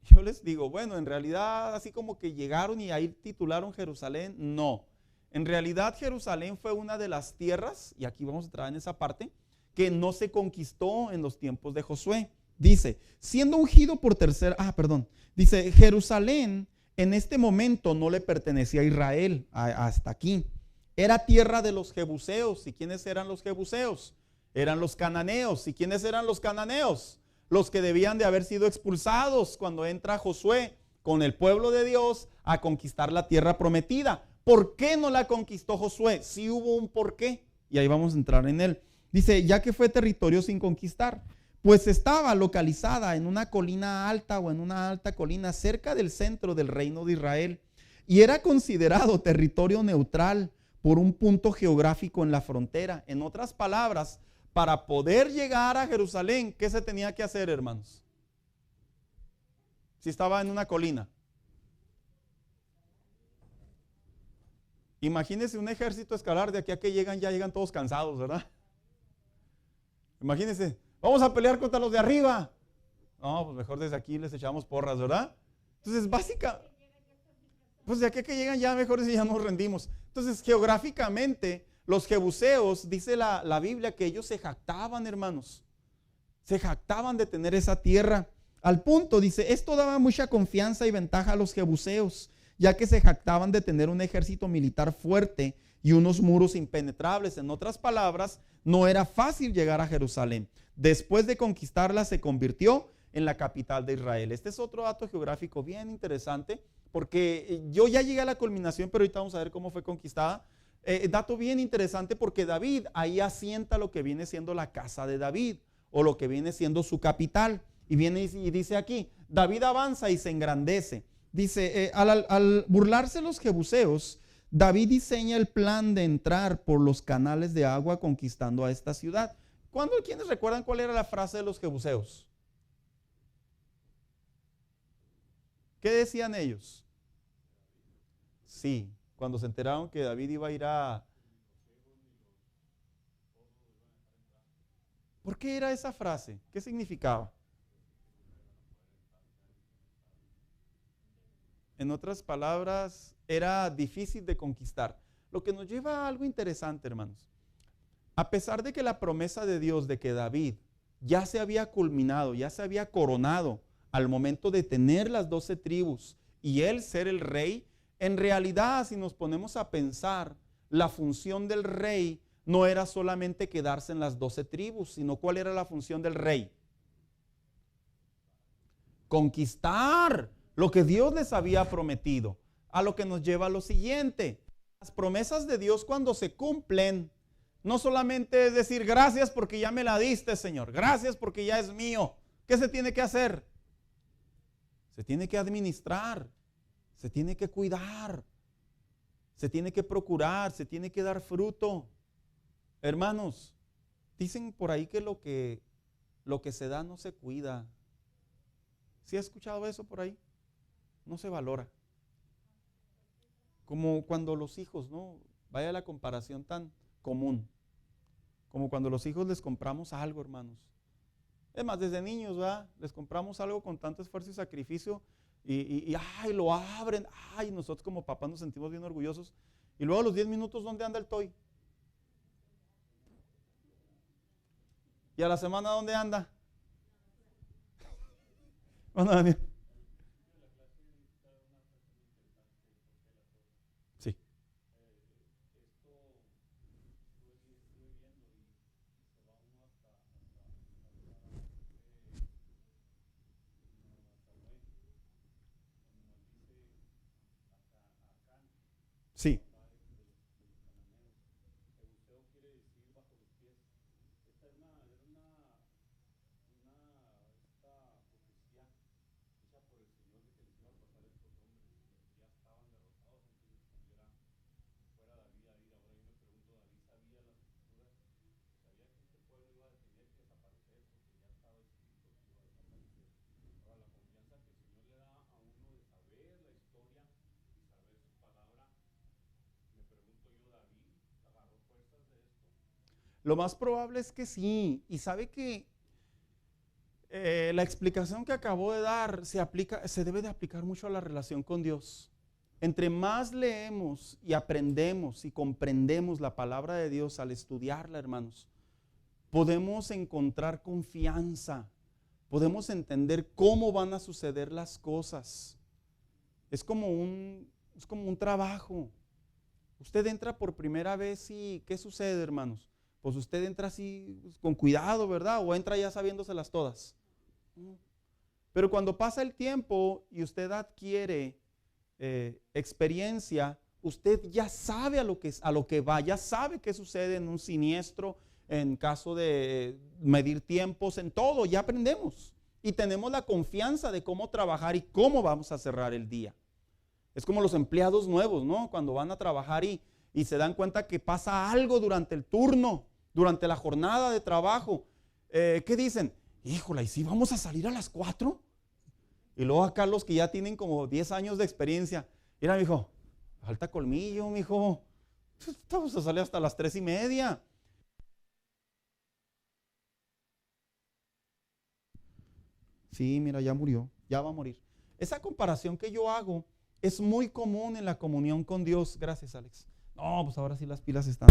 Yo les digo, bueno, en realidad así como que llegaron y ahí titularon Jerusalén, no. En realidad Jerusalén fue una de las tierras, y aquí vamos a entrar en esa parte, que no se conquistó en los tiempos de Josué. Dice, siendo ungido por dice, Jerusalén en este momento no le pertenecía a Israel hasta aquí. Era tierra de los jebuseos. ¿Y quiénes eran los jebuseos? Eran los cananeos. ¿Y quiénes eran los cananeos? Los que debían de haber sido expulsados cuando entra Josué con el pueblo de Dios a conquistar la tierra prometida. ¿Por qué no la conquistó Josué? Sí hubo un porqué, y ahí vamos a entrar en él. Dice, ya que fue territorio sin conquistar, pues estaba localizada en una colina alta o en una alta colina cerca del centro del reino de Israel, y era considerado territorio neutral por un punto geográfico en la frontera. En otras palabras, para poder llegar a Jerusalén, ¿qué se tenía que hacer, hermanos? Si estaba en una colina. Imagínense un ejército escalar, de aquí a que llegan, ya llegan todos cansados, ¿verdad? Imagínense, vamos a pelear contra los de arriba. No, pues mejor desde aquí les echamos porras, ¿verdad? Entonces, pues de aquí que llegan ya mejor ya nos rendimos. Entonces, geográficamente, los jebuseos, dice la Biblia, que ellos se jactaban, hermanos. Se jactaban de tener esa tierra. Al punto, dice, esto daba mucha confianza y ventaja a los jebuseos, ya que se jactaban de tener un ejército militar fuerte y unos muros impenetrables. En otras palabras, no era fácil llegar a Jerusalén. Después de conquistarla, se convirtió en la capital de Israel. Este es otro dato geográfico bien interesante, porque yo ya llegué a la culminación, pero ahorita vamos a ver cómo fue conquistada. Dato bien interesante, porque David ahí asienta lo que viene siendo la casa de David, o lo que viene siendo su capital. Y viene y dice aquí, David avanza y se engrandece. Dice, al burlarse los jebuseos, David diseña el plan de entrar por los canales de agua conquistando a esta ciudad. ¿Quiénes recuerdan cuál era la frase de los jebuseos? ¿Qué decían ellos? Sí, cuando se enteraron que David iba a ir a... ¿Por qué era esa frase? ¿Qué significaba? En otras palabras, era difícil de conquistar. Lo que nos lleva a algo interesante, hermanos. A pesar de que la promesa de Dios de que David ya se había culminado, ya se había coronado al momento de tener las 12 tribus y él ser el rey, en realidad, si nos ponemos a pensar, la función del rey no era solamente quedarse en las 12 tribus, sino ¿cuál era la función del rey? Conquistar lo que Dios les había prometido. A lo que nos lleva a lo siguiente: las promesas de Dios, cuando se cumplen, no solamente es decir gracias porque ya me la diste, Señor, gracias porque ya es mío. ¿Qué se tiene que hacer? Se tiene que administrar, se tiene que cuidar, se tiene que procurar, se tiene que dar fruto. Hermanos, dicen por ahí que lo que se da no se cuida. ¿Sí ha escuchado eso por ahí? No se valora. Como cuando los hijos, ¿no? Vaya la comparación tan común. Como cuando los hijos les compramos algo, hermanos. Es más, desde niños, ¿verdad? Les compramos algo con tanto esfuerzo y sacrificio y ay, lo abren. Ay, nosotros como papás nos sentimos bien orgullosos. Y luego a los 10 minutos, ¿dónde anda el toy? ¿Y a la semana dónde anda? ¿Dónde anda? Sí. Sí. Lo más probable es que sí. Y sabe que la explicación que acabo de dar se debe de aplicar mucho a la relación con Dios. Entre más leemos y aprendemos y comprendemos la palabra de Dios al estudiarla, hermanos, podemos encontrar confianza, podemos entender cómo van a suceder las cosas. Es como un trabajo. Usted entra por primera vez y ¿qué sucede, hermanos? Pues usted entra así con cuidado, ¿verdad? O entra ya sabiéndoselas todas. Pero cuando pasa el tiempo y usted adquiere experiencia, usted ya sabe a lo que va, ya sabe qué sucede en un siniestro, en caso de medir tiempos, en todo, ya aprendemos. Y tenemos la confianza de cómo trabajar y cómo vamos a cerrar el día. Es como los empleados nuevos, ¿no? Cuando van a trabajar y se dan cuenta que pasa algo durante el turno, durante la jornada de trabajo. ¿Qué dicen? Híjole, ¿y si vamos a salir a las 4? Y luego acá los que ya tienen como 10 años de experiencia. Mira, mijo, falta colmillo, mijo. Vamos a salir hasta las 3:30. Sí, mira, ya murió, ya va a morir. Esa comparación que yo hago es muy común en la comunión con Dios. Gracias, Alex. No, pues ahora sí las pilas están.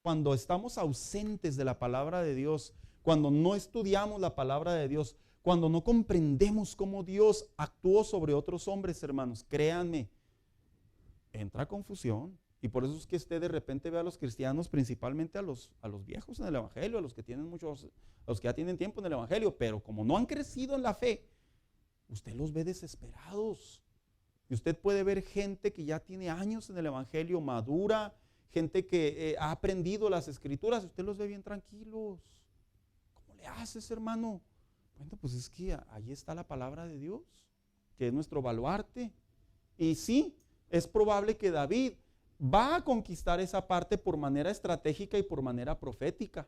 Cuando estamos ausentes de la palabra de Dios, cuando no estudiamos la palabra de Dios, cuando no comprendemos cómo Dios actuó sobre otros hombres, hermanos, créanme, entra confusión. Y por eso es que usted de repente ve a los cristianos, principalmente a los viejos en el evangelio, a los que tienen a los que ya tienen tiempo en el evangelio, pero como no han crecido en la fe, usted los ve desesperados. Y usted puede ver gente que ya tiene años en el evangelio, madura, gente que ha aprendido las escrituras, usted los ve bien tranquilos. ¿Cómo le haces, hermano? Bueno, pues es que ahí está la palabra de Dios, que es nuestro baluarte. Y sí, es probable que David va a conquistar esa parte por manera estratégica y por manera profética.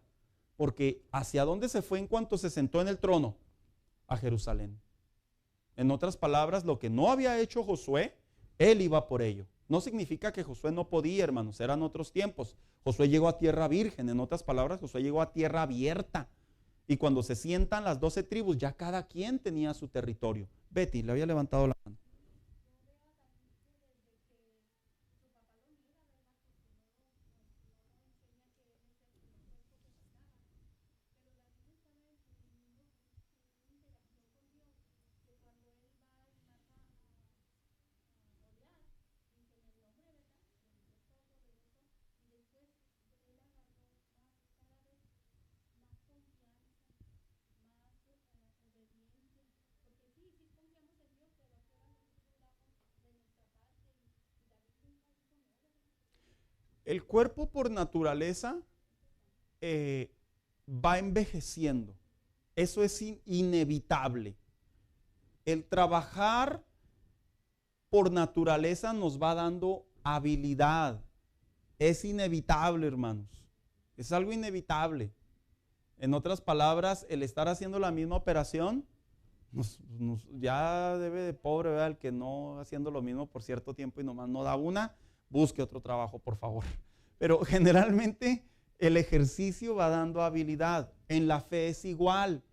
Porque ¿hacia dónde se fue en cuanto se sentó en el trono? A Jerusalén. En otras palabras, lo que no había hecho Josué, él iba por ello. No significa que Josué no podía, hermanos, eran otros tiempos. Josué llegó a tierra virgen, en otras palabras, Josué llegó a tierra abierta. Y cuando se sientan las 12 tribus, ya cada quien tenía su territorio. Betty, le había levantado la mano. El cuerpo por naturaleza va envejeciendo. Eso es inevitable. El trabajar por naturaleza nos va dando habilidad. Es inevitable, hermanos. Es algo inevitable. En otras palabras, el estar haciendo la misma operación, ya debe de pobre, ¿verdad? El que no haciendo lo mismo por cierto tiempo y nomás no da una, busque otro trabajo, por favor. Pero generalmente el ejercicio va dando habilidad. En la fe es igual.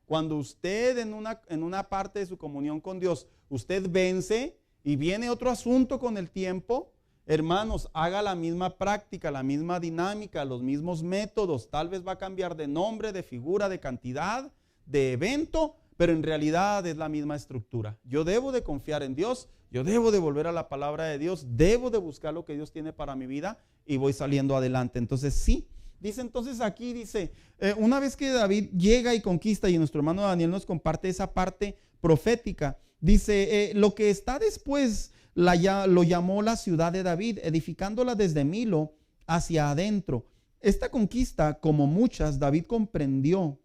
Cuando usted en una parte de su comunión con Dios, usted vence y viene otro asunto con el tiempo, hermanos, haga la misma práctica, la misma dinámica, los mismos métodos. Tal vez va a cambiar de nombre, de figura, de cantidad, de evento, pero en realidad es la misma estructura. Yo debo de confiar en Dios, yo debo de volver a la palabra de Dios, debo de buscar lo que Dios tiene para mi vida y voy saliendo adelante. Entonces sí, dice entonces aquí, dice, una vez que David llega y conquista, y nuestro hermano Daniel nos comparte esa parte profética, dice, lo que está después lo llamó la ciudad de David, edificándola desde Milo hacia adentro. Esta conquista, como muchas, David comprendió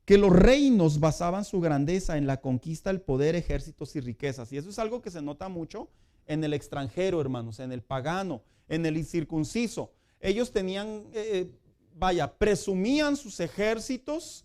que los reinos basaban su grandeza en la conquista del poder, ejércitos y riquezas. Y eso es algo que se nota mucho en el extranjero, hermanos, en el pagano, en el incircunciso. Ellos tenían, presumían sus ejércitos,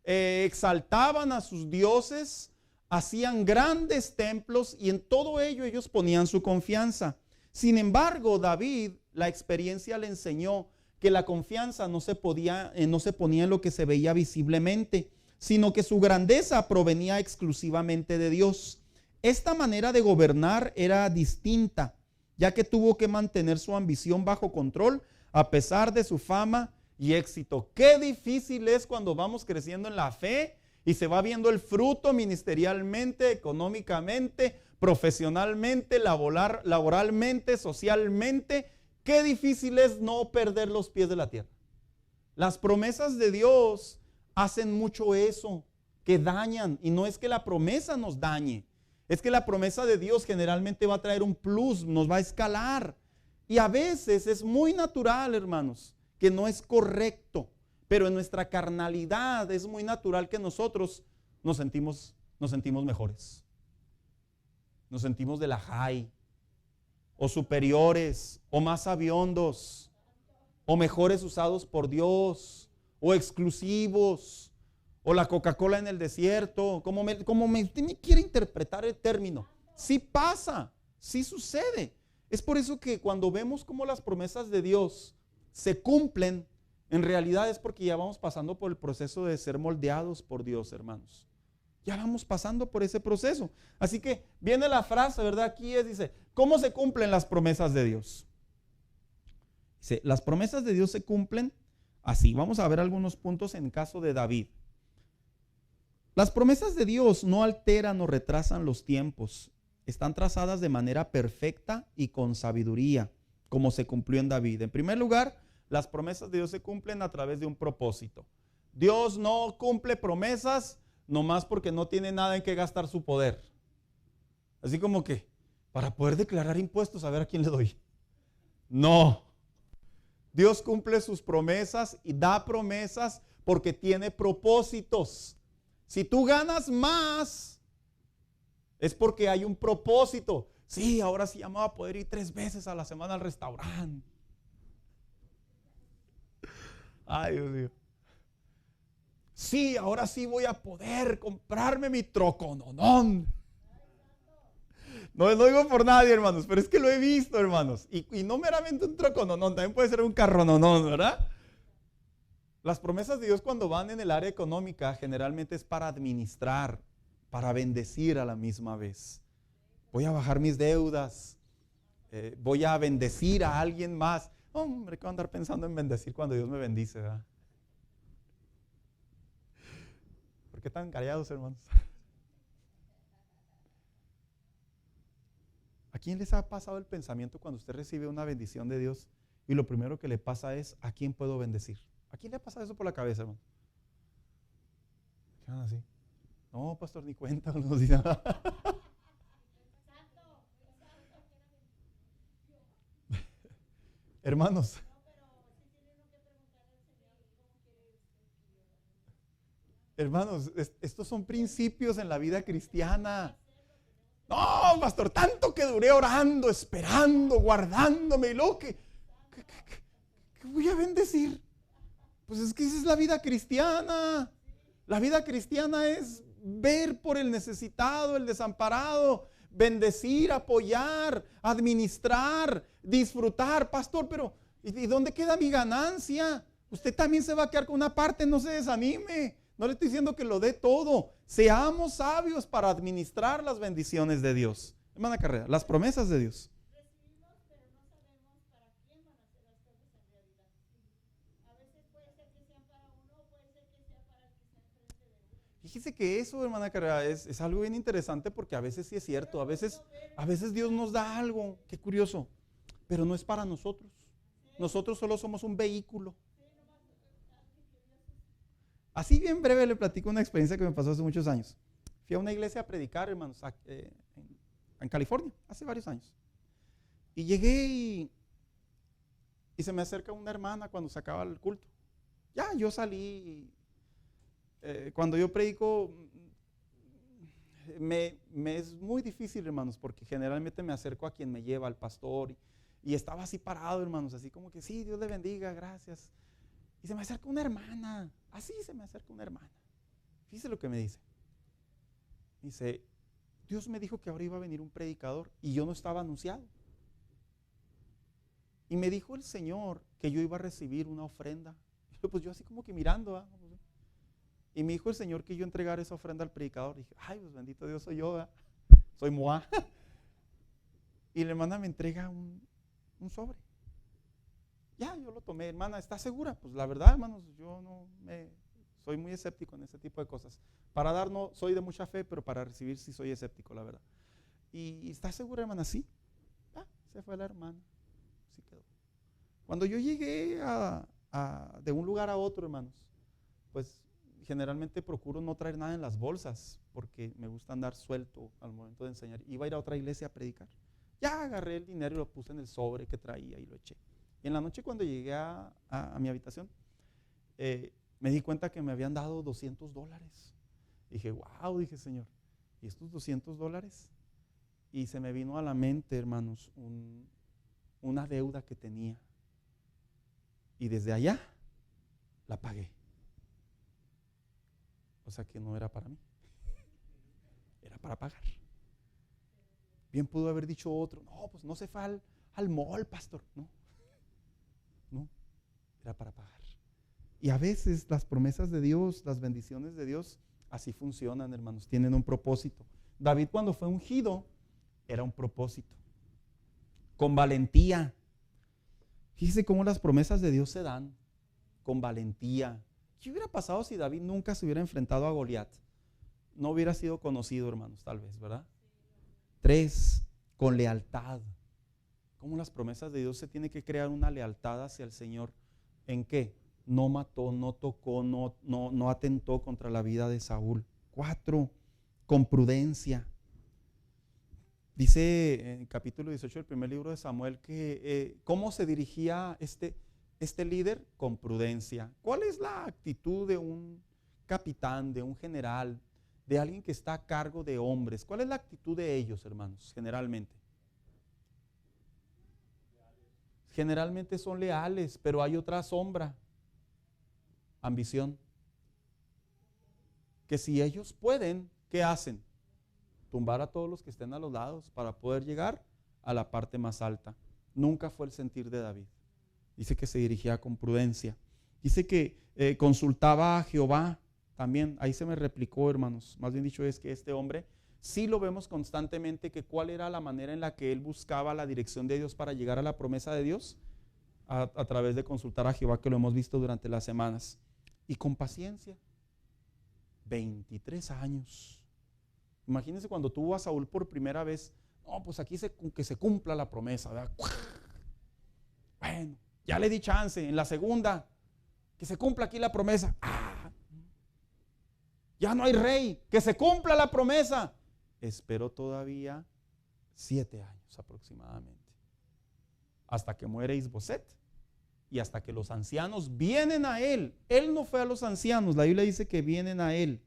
exaltaban a sus dioses, hacían grandes templos y en todo ello ellos ponían su confianza. Sin embargo, David, la experiencia le enseñó que la confianza no se ponía en lo que se veía visiblemente, sino que su grandeza provenía exclusivamente de Dios. Esta manera de gobernar era distinta, ya que tuvo que mantener su ambición bajo control a pesar de su fama y éxito. Qué difícil es cuando vamos creciendo en la fe y se va viendo el fruto ministerialmente, económicamente, profesionalmente, laboralmente, socialmente. Qué difícil es no perder los pies de la tierra. Las promesas de Dios hacen mucho eso, que dañan. Y no es que la promesa nos dañe, es que la promesa de Dios generalmente va a traer un plus, nos va a escalar. Y a veces es muy natural, hermanos, que no es correcto. Pero en nuestra carnalidad es muy natural que nosotros nos sentimos mejores. Nos sentimos de la high, o superiores, o más sabiondos, o mejores usados por Dios, o exclusivos, o la Coca-Cola en el desierto, como usted me quiere interpretar el término. Sí pasa, sí sucede. Es por eso que cuando vemos cómo las promesas de Dios se cumplen, En realidad es porque ya vamos pasando por el proceso de ser moldeados por Dios, hermanos. Ya vamos pasando por ese proceso. Así que viene la frase, ¿verdad? Aquí dice, ¿cómo se cumplen las promesas de Dios? Dice, las promesas de Dios se cumplen así. Vamos a ver algunos puntos en caso de David. Las promesas de Dios no alteran o retrasan los tiempos. Están trazadas de manera perfecta y con sabiduría, como se cumplió en David. En primer lugar, las promesas de Dios se cumplen a través de un propósito. Dios no cumple promesas nomás porque no tiene nada en que gastar su poder. Así como que, para poder declarar impuestos, a ver a quién le doy. No. Dios cumple sus promesas y da promesas porque tiene propósitos. Si tú ganas más, es porque hay un propósito. Sí, ahora sí ya me voy a poder ir 3 veces a la semana al restaurante. Ay, Dios mío. Sí, ahora sí voy a poder comprarme mi trocononón. No lo digo por nadie, hermanos, pero es que lo he visto, hermanos. Y no meramente un trocononón, también puede ser un carrononón, ¿verdad? Las promesas de Dios cuando van en el área económica generalmente es para administrar, para bendecir a la misma vez. Voy a bajar mis deudas, voy a bendecir a alguien más. Hombre, ¿qué voy a andar pensando en bendecir cuando Dios me bendice, ¿verdad? ¿Por qué tan callados, hermanos? ¿A quién les ha pasado el pensamiento cuando usted recibe una bendición de Dios y lo primero que le pasa es ¿a quién puedo bendecir? ¿A quién le ha pasado eso por la cabeza, hermano? ¿Qué así? No, pastor, ni cuenta, no dice nada. Hermanos, hermanos, estos son principios en la vida cristiana. No, pastor, tanto que duré orando, esperando, guardándome y luego que voy a bendecir. Pues es que esa es la vida cristiana. La vida cristiana es ver por el necesitado, el desamparado, bendecir, apoyar, administrar, disfrutar. Pastor, pero ¿y dónde queda mi ganancia? Usted también se va a quedar con una parte, no se desanime. No le estoy diciendo que lo dé todo. Seamos sabios para administrar las bendiciones de Dios. Hermana Carrera, las promesas de Dios. Recibimos, pero no sabemos para quién van a ser las cosas en realidad. A veces puede ser que sean para uno, puede ser que sea para el que está enfrente de uno. Fíjese que eso, hermana Carrera, es algo bien interesante porque a veces sí es cierto. A veces Dios nos da algo, qué curioso, pero no es para nosotros. Nosotros solo somos un vehículo. Así bien breve le platico una experiencia que me pasó hace muchos años. Fui a una iglesia a predicar, hermanos, en California, hace varios años. Y llegué y se me acerca una hermana cuando se acaba el culto. Ya, yo salí. Cuando yo predico, me es muy difícil, hermanos, porque generalmente me acerco a quien me lleva, al pastor. Y estaba así parado, hermanos, así como que sí, Dios le bendiga, gracias. Y se me acerca una hermana, así se me acerca una hermana. Fíjese lo que me dice. Dice, Dios me dijo que ahora iba a venir un predicador y yo no estaba anunciado. Y me dijo el Señor que yo iba a recibir una ofrenda. Y pues yo así como que mirando. Y me dijo el Señor que yo entregara esa ofrenda al predicador. Y dije, ay, pues bendito Dios soy yo, soy Moa. Y la hermana me entrega un sobre. Ya, yo lo tomé, hermana, ¿está segura? Pues la verdad, hermanos, yo soy muy escéptico en ese tipo de cosas. Para dar no soy de mucha fe, pero para recibir sí soy escéptico, la verdad. ¿Y está segura, hermana? Sí. Se fue la hermana, sí quedó. Cuando yo llegué de un lugar a otro, hermanos, pues generalmente procuro no traer nada en las bolsas, porque me gusta andar suelto al momento de enseñar. Iba a ir a otra iglesia a predicar. Ya agarré el dinero y lo puse en el sobre que traía y lo eché. Y en la noche cuando llegué a mi habitación, me di cuenta que me habían dado $200. Dije, wow, dije, Señor, ¿y estos $200? Y se me vino a la mente, hermanos, una deuda que tenía. Y desde allá la pagué. O sea que no era para mí, era para pagar. Bien pudo haber dicho otro, no, pues no se fue al mall, pastor. No, era para pagar. Y a veces las promesas de Dios, las bendiciones de Dios, así funcionan, hermanos, tienen un propósito. David, cuando fue ungido, era un propósito. Con valentía. Fíjese cómo las promesas de Dios se dan. Con valentía. ¿Qué hubiera pasado si David nunca se hubiera enfrentado a Goliat? No hubiera sido conocido, hermanos, tal vez, ¿verdad? 3, con lealtad. ¿Cómo las promesas de Dios se tiene que crear una lealtad hacia el Señor? ¿En qué? No mató, no tocó, no atentó contra la vida de Saúl. 4, con prudencia. Dice en el capítulo 18 del primer libro de Samuel que ¿cómo se dirigía este líder? Con prudencia. ¿Cuál es la actitud de un capitán, de un general, de alguien que está a cargo de hombres? ¿Cuál es la actitud de ellos, hermanos, generalmente? Generalmente son leales, pero hay otra sombra. Ambición. Que si ellos pueden, ¿qué hacen? Tumbar a todos los que estén a los lados para poder llegar a la parte más alta. Nunca fue el sentir de David. Dice que se dirigía con prudencia. Dice que consultaba a Jehová también. Ahí se me replicó, hermanos. Más bien dicho es que este hombre, sí lo vemos constantemente, que cuál era la manera en la que él buscaba la dirección de Dios para llegar a la promesa de Dios. A través de consultar a Jehová, que lo hemos visto durante las semanas. Y con paciencia. 23 años. Imagínense cuando tuvo a Saúl por primera vez. No, pues aquí que se cumpla la promesa, ¿verdad? Bueno, ya le di chance. En la segunda, que se cumpla aquí la promesa. Ya no hay rey. Que se cumpla la promesa. Esperó todavía 7 años aproximadamente. Hasta que muere Isboset. Y hasta que los ancianos vienen a él. Él no fue a los ancianos. La Biblia dice que vienen a él.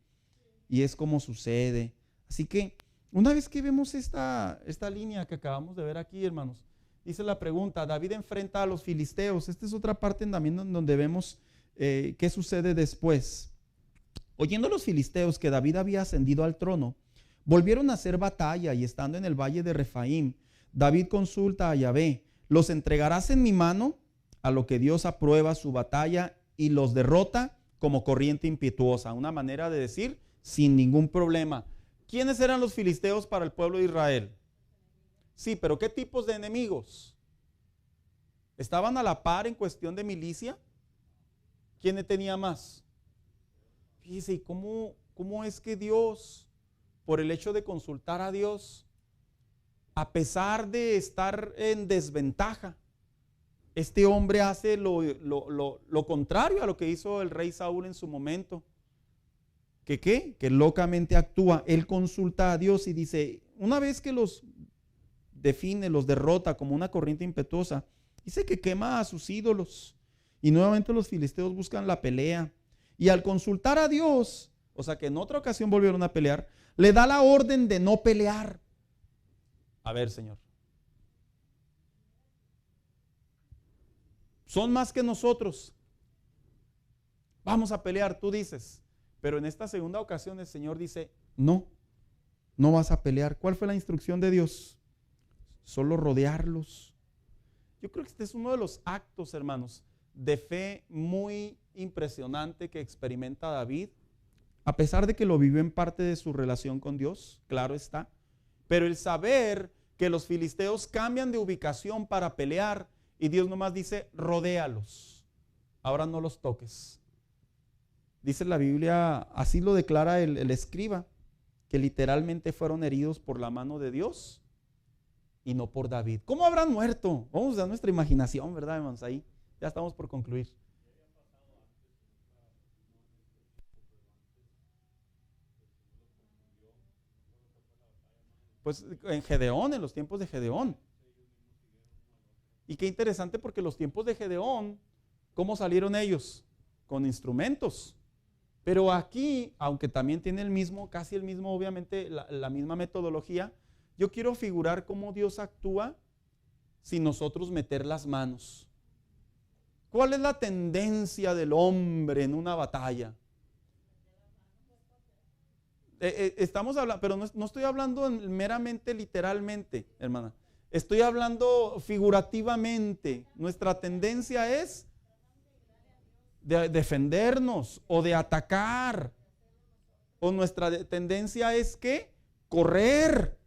Y es como sucede. Así que una vez que vemos esta línea que acabamos de ver aquí, hermanos, dice la pregunta, David enfrenta a los filisteos. Esta es otra parte también donde vemos qué sucede después. Oyendo los filisteos que David había ascendido al trono, volvieron a hacer batalla y estando en el valle de Refaim, David consulta a Yahvé, ¿los entregarás en mi mano? A lo que Dios aprueba su batalla y los derrota como corriente impetuosa. Una manera de decir, sin ningún problema. ¿Quiénes eran los filisteos para el pueblo de Israel? Sí, pero ¿qué tipos de enemigos? ¿Estaban a la par en cuestión de milicia? ¿Quién tenía más? Fíjese, ¿y cómo es que Dios, por el hecho de consultar a Dios, a pesar de estar en desventaja, este hombre hace lo contrario a lo que hizo el rey Saúl en su momento? ¿Que qué? Que locamente actúa. Él consulta a Dios y dice, una vez que los define, los derrota como una corriente impetuosa, dice que quema a sus ídolos. Y nuevamente los filisteos buscan la pelea. Y al consultar a Dios, o sea que en otra ocasión volvieron a pelear, le da la orden de no pelear. A ver, Señor. Son más que nosotros. Vamos a pelear, tú dices. Pero en esta segunda ocasión el Señor dice, no vas a pelear. ¿Cuál fue la instrucción de Dios? Solo rodearlos. Yo creo que este es uno de los actos, hermanos, de fe muy impresionante que experimenta David, a pesar de que lo vivió en parte de su relación con Dios, claro está, pero el saber que los filisteos cambian de ubicación para pelear y Dios nomás dice, rodéalos, ahora no los toques. Dice la Biblia, así lo declara el escriba, que literalmente fueron heridos por la mano de Dios y no por David. ¿Cómo habrán muerto? Vamos a nuestra imaginación, ¿verdad, hermanos? Ahí ya estamos por concluir. Pues en Gedeón, en los tiempos de Gedeón. Y qué interesante porque los tiempos de Gedeón, ¿cómo salieron ellos? Con instrumentos. Pero aquí, aunque también tiene casi el mismo, obviamente, la misma metodología, yo quiero figurar cómo Dios actúa sin nosotros meter las manos. ¿Cuál es la tendencia del hombre en una batalla? Estamos hablando, pero no estoy hablando meramente literalmente, hermana. Estoy hablando figurativamente. Nuestra tendencia es de defendernos o de atacar. O nuestra tendencia es ¿qué? Correr.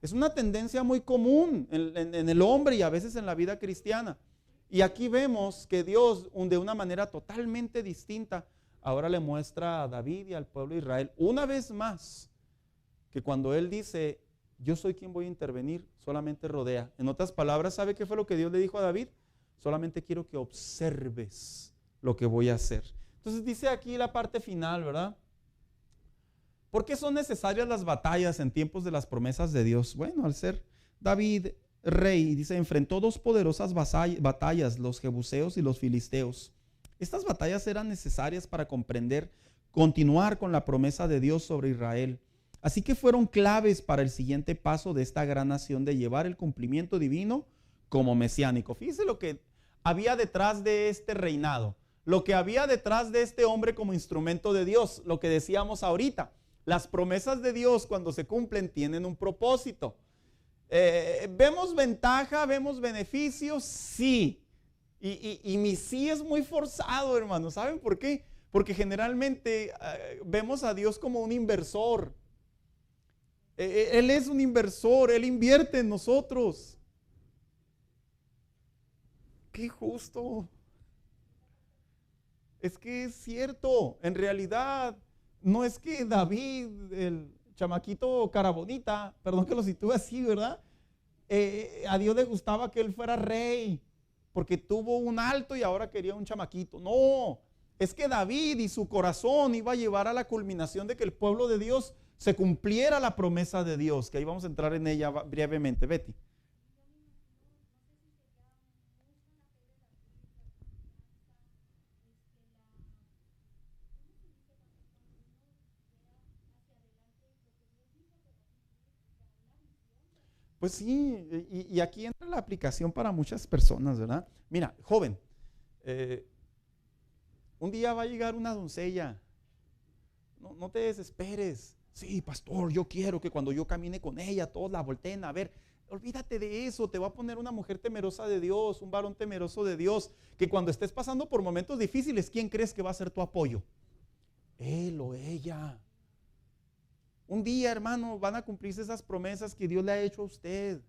Es una tendencia muy común en el hombre y a veces en la vida cristiana. Y aquí vemos que Dios, de una manera totalmente distinta, ahora le muestra a David y al pueblo de Israel, una vez más, que cuando Él dice, yo soy quien voy a intervenir, solamente rodea. En otras palabras, ¿sabe qué fue lo que Dios le dijo a David? Solamente quiero que observes lo que voy a hacer. Entonces dice aquí la parte final, ¿verdad? ¿Por qué son necesarias las batallas en tiempos de las promesas de Dios? Bueno, al ser David rey, dice, enfrentó dos poderosas batallas, los jebuseos y los filisteos. Estas batallas eran necesarias para continuar con la promesa de Dios sobre Israel. Así que fueron claves para el siguiente paso de esta gran nación de llevar el cumplimiento divino como mesiánico. Fíjese lo que había detrás de este reinado, lo que había detrás de este hombre como instrumento de Dios, lo que decíamos ahorita. Las promesas de Dios cuando se cumplen tienen un propósito. ¿Vemos ventaja? ¿Vemos beneficios? Sí. Y mi sí es muy forzado, hermano. ¿Saben por qué? Porque generalmente vemos a Dios como un inversor. Él es un inversor, Él invierte en nosotros. ¡Qué justo! Es que es cierto, en realidad no es que David, el chamaquito cara bonita, perdón que lo sitúe así, ¿verdad? A Dios le gustaba que él fuera rey, porque tuvo un alto y ahora quería un chamaquito. No, es que David y su corazón iba a llevar a la culminación de que el pueblo de Dios se cumpliera la promesa de Dios, que ahí vamos a entrar en ella brevemente. Betty. Pues sí, y aquí entra la aplicación para muchas personas, ¿verdad? Mira, joven, un día va a llegar una doncella, no te desesperes. Sí, pastor, yo quiero que cuando yo camine con ella, todos la volteen a ver. Olvídate de eso, te va a poner una mujer temerosa de Dios, un varón temeroso de Dios, que cuando estés pasando por momentos difíciles, ¿quién crees que va a ser tu apoyo? Él o ella. Un día, hermano, van a cumplirse esas promesas que Dios le ha hecho a usted.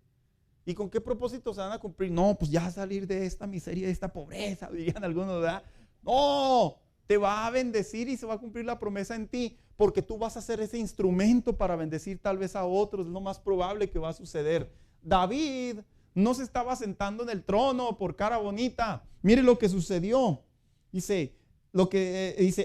¿Y con qué propósito se van a cumplir? No, pues ya salir de esta miseria, de esta pobreza, dirían algunos, ¿verdad? No, te va a bendecir y se va a cumplir la promesa en ti, porque tú vas a ser ese instrumento para bendecir tal vez a otros. Es lo más probable que va a suceder. David no se estaba sentando en el trono por cara bonita. Mire lo que sucedió. Dice,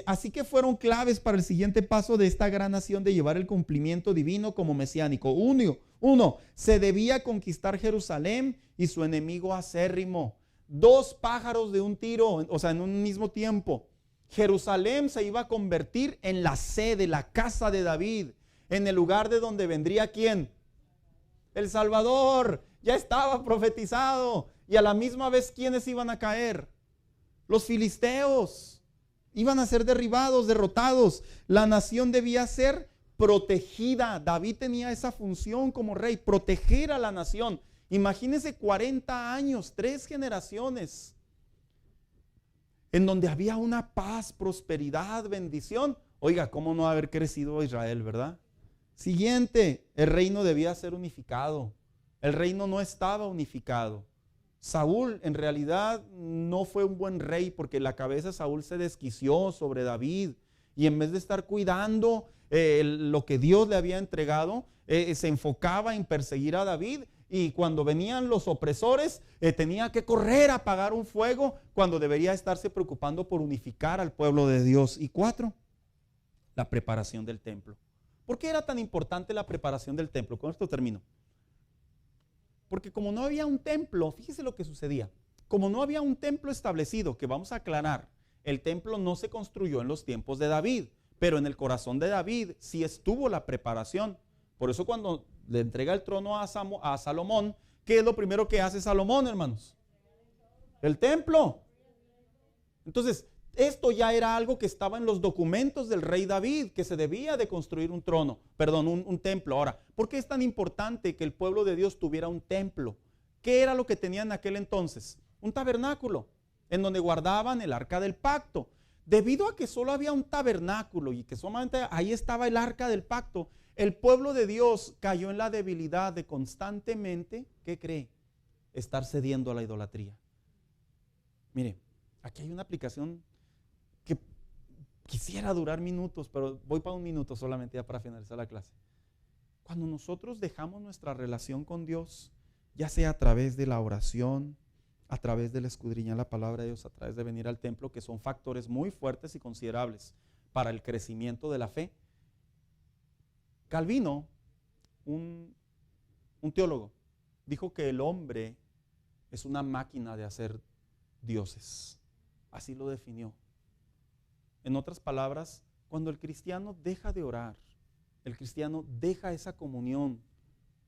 así que fueron claves para el siguiente paso de esta gran nación de llevar el cumplimiento divino como mesiánico. Uno, se debía conquistar Jerusalén y su enemigo acérrimo. Dos pájaros de un tiro, o sea, en un mismo tiempo. Jerusalén se iba a convertir en la sede, la casa de David, en el lugar de donde vendría ¿quién? El Salvador. Ya estaba profetizado. Y a la misma vez, ¿quiénes iban a caer? Los filisteos. Iban a ser derribados, derrotados. La nación debía ser protegida. David tenía esa función como rey, proteger a la nación. Imagínense 40 años, 3 generaciones, en donde había una paz, prosperidad, bendición. Oiga, ¿cómo no haber crecido Israel, verdad? Siguiente, el reino debía ser unificado. El reino no estaba unificado. Saúl en realidad no fue un buen rey, porque la cabeza de Saúl se desquició sobre David, y en vez de estar cuidando lo que Dios le había entregado, se enfocaba en perseguir a David, y cuando venían los opresores tenía que correr a apagar un fuego cuando debería estarse preocupando por unificar al pueblo de Dios. Y 4, la preparación del templo. ¿Por qué era tan importante la preparación del templo? Con esto termino. Porque como no había un templo, fíjese lo que sucedía. Como no había un templo establecido, que vamos a aclarar, el templo no se construyó en los tiempos de David, pero en el corazón de David sí estuvo la preparación. Por eso cuando le entrega el trono a Salomón, ¿qué es lo primero que hace Salomón, hermanos? El templo. Entonces, esto ya era algo que estaba en los documentos del rey David, que se debía de construir un templo. Ahora, ¿por qué es tan importante que el pueblo de Dios tuviera un templo? ¿Qué era lo que tenían en aquel entonces? Un tabernáculo. en donde guardaban el arca del pacto. Debido a que solo había un tabernáculo y que solamente ahí estaba el arca del pacto, el pueblo de Dios cayó en la debilidad de constantemente, ¿qué cree? Estar cediendo a la idolatría. Mire, aquí hay una aplicación que quisiera durar minutos, pero voy para un minuto solamente ya para finalizar la clase. Cuando nosotros dejamos nuestra relación con Dios, ya sea a través de la oración, a través del escudriñar la palabra de Dios, a través de venir al templo, que son factores muy fuertes y considerables para el crecimiento de la fe. Calvino, un teólogo, dijo que el hombre es una máquina de hacer dioses. Así lo definió. En otras palabras, cuando el cristiano deja de orar, el cristiano deja esa comunión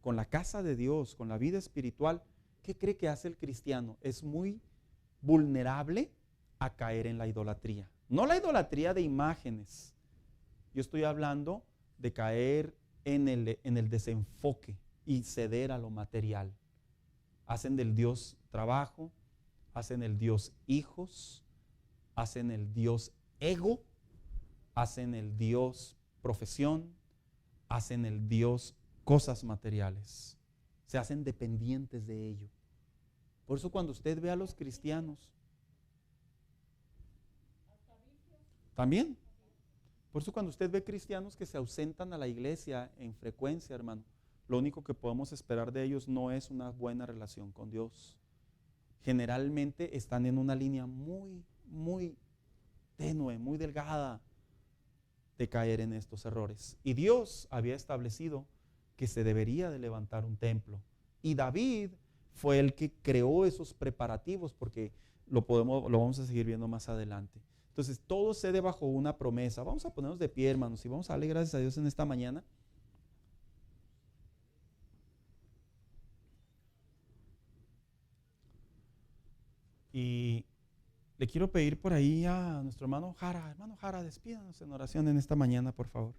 con la casa de Dios, con la vida espiritual, ¿qué cree que hace el cristiano? Es muy vulnerable a caer en la idolatría. No la idolatría de imágenes. Yo estoy hablando de caer en el desenfoque y ceder a lo material. Hacen del Dios trabajo, hacen el Dios hijos, hacen el Dios ego, hacen el Dios profesión, hacen el Dios cosas materiales. Se hacen dependientes de ello. Por eso cuando usted ve a los cristianos, también, por eso cuando usted ve cristianos que se ausentan a la iglesia en frecuencia, hermano, lo único que podemos esperar de ellos no es una buena relación con Dios. Generalmente están en una línea muy, muy tenue, muy delgada de caer en estos errores. Y Dios había establecido que se debería de levantar un templo. Y David fue el que creó esos preparativos, porque lo vamos a seguir viendo más adelante. Entonces, todo cede bajo una promesa. Vamos a ponernos de pie, hermanos, y vamos a darle gracias a Dios en esta mañana. Y le quiero pedir por ahí a nuestro hermano Jara. Hermano Jara, despídanos en oración en esta mañana, por favor.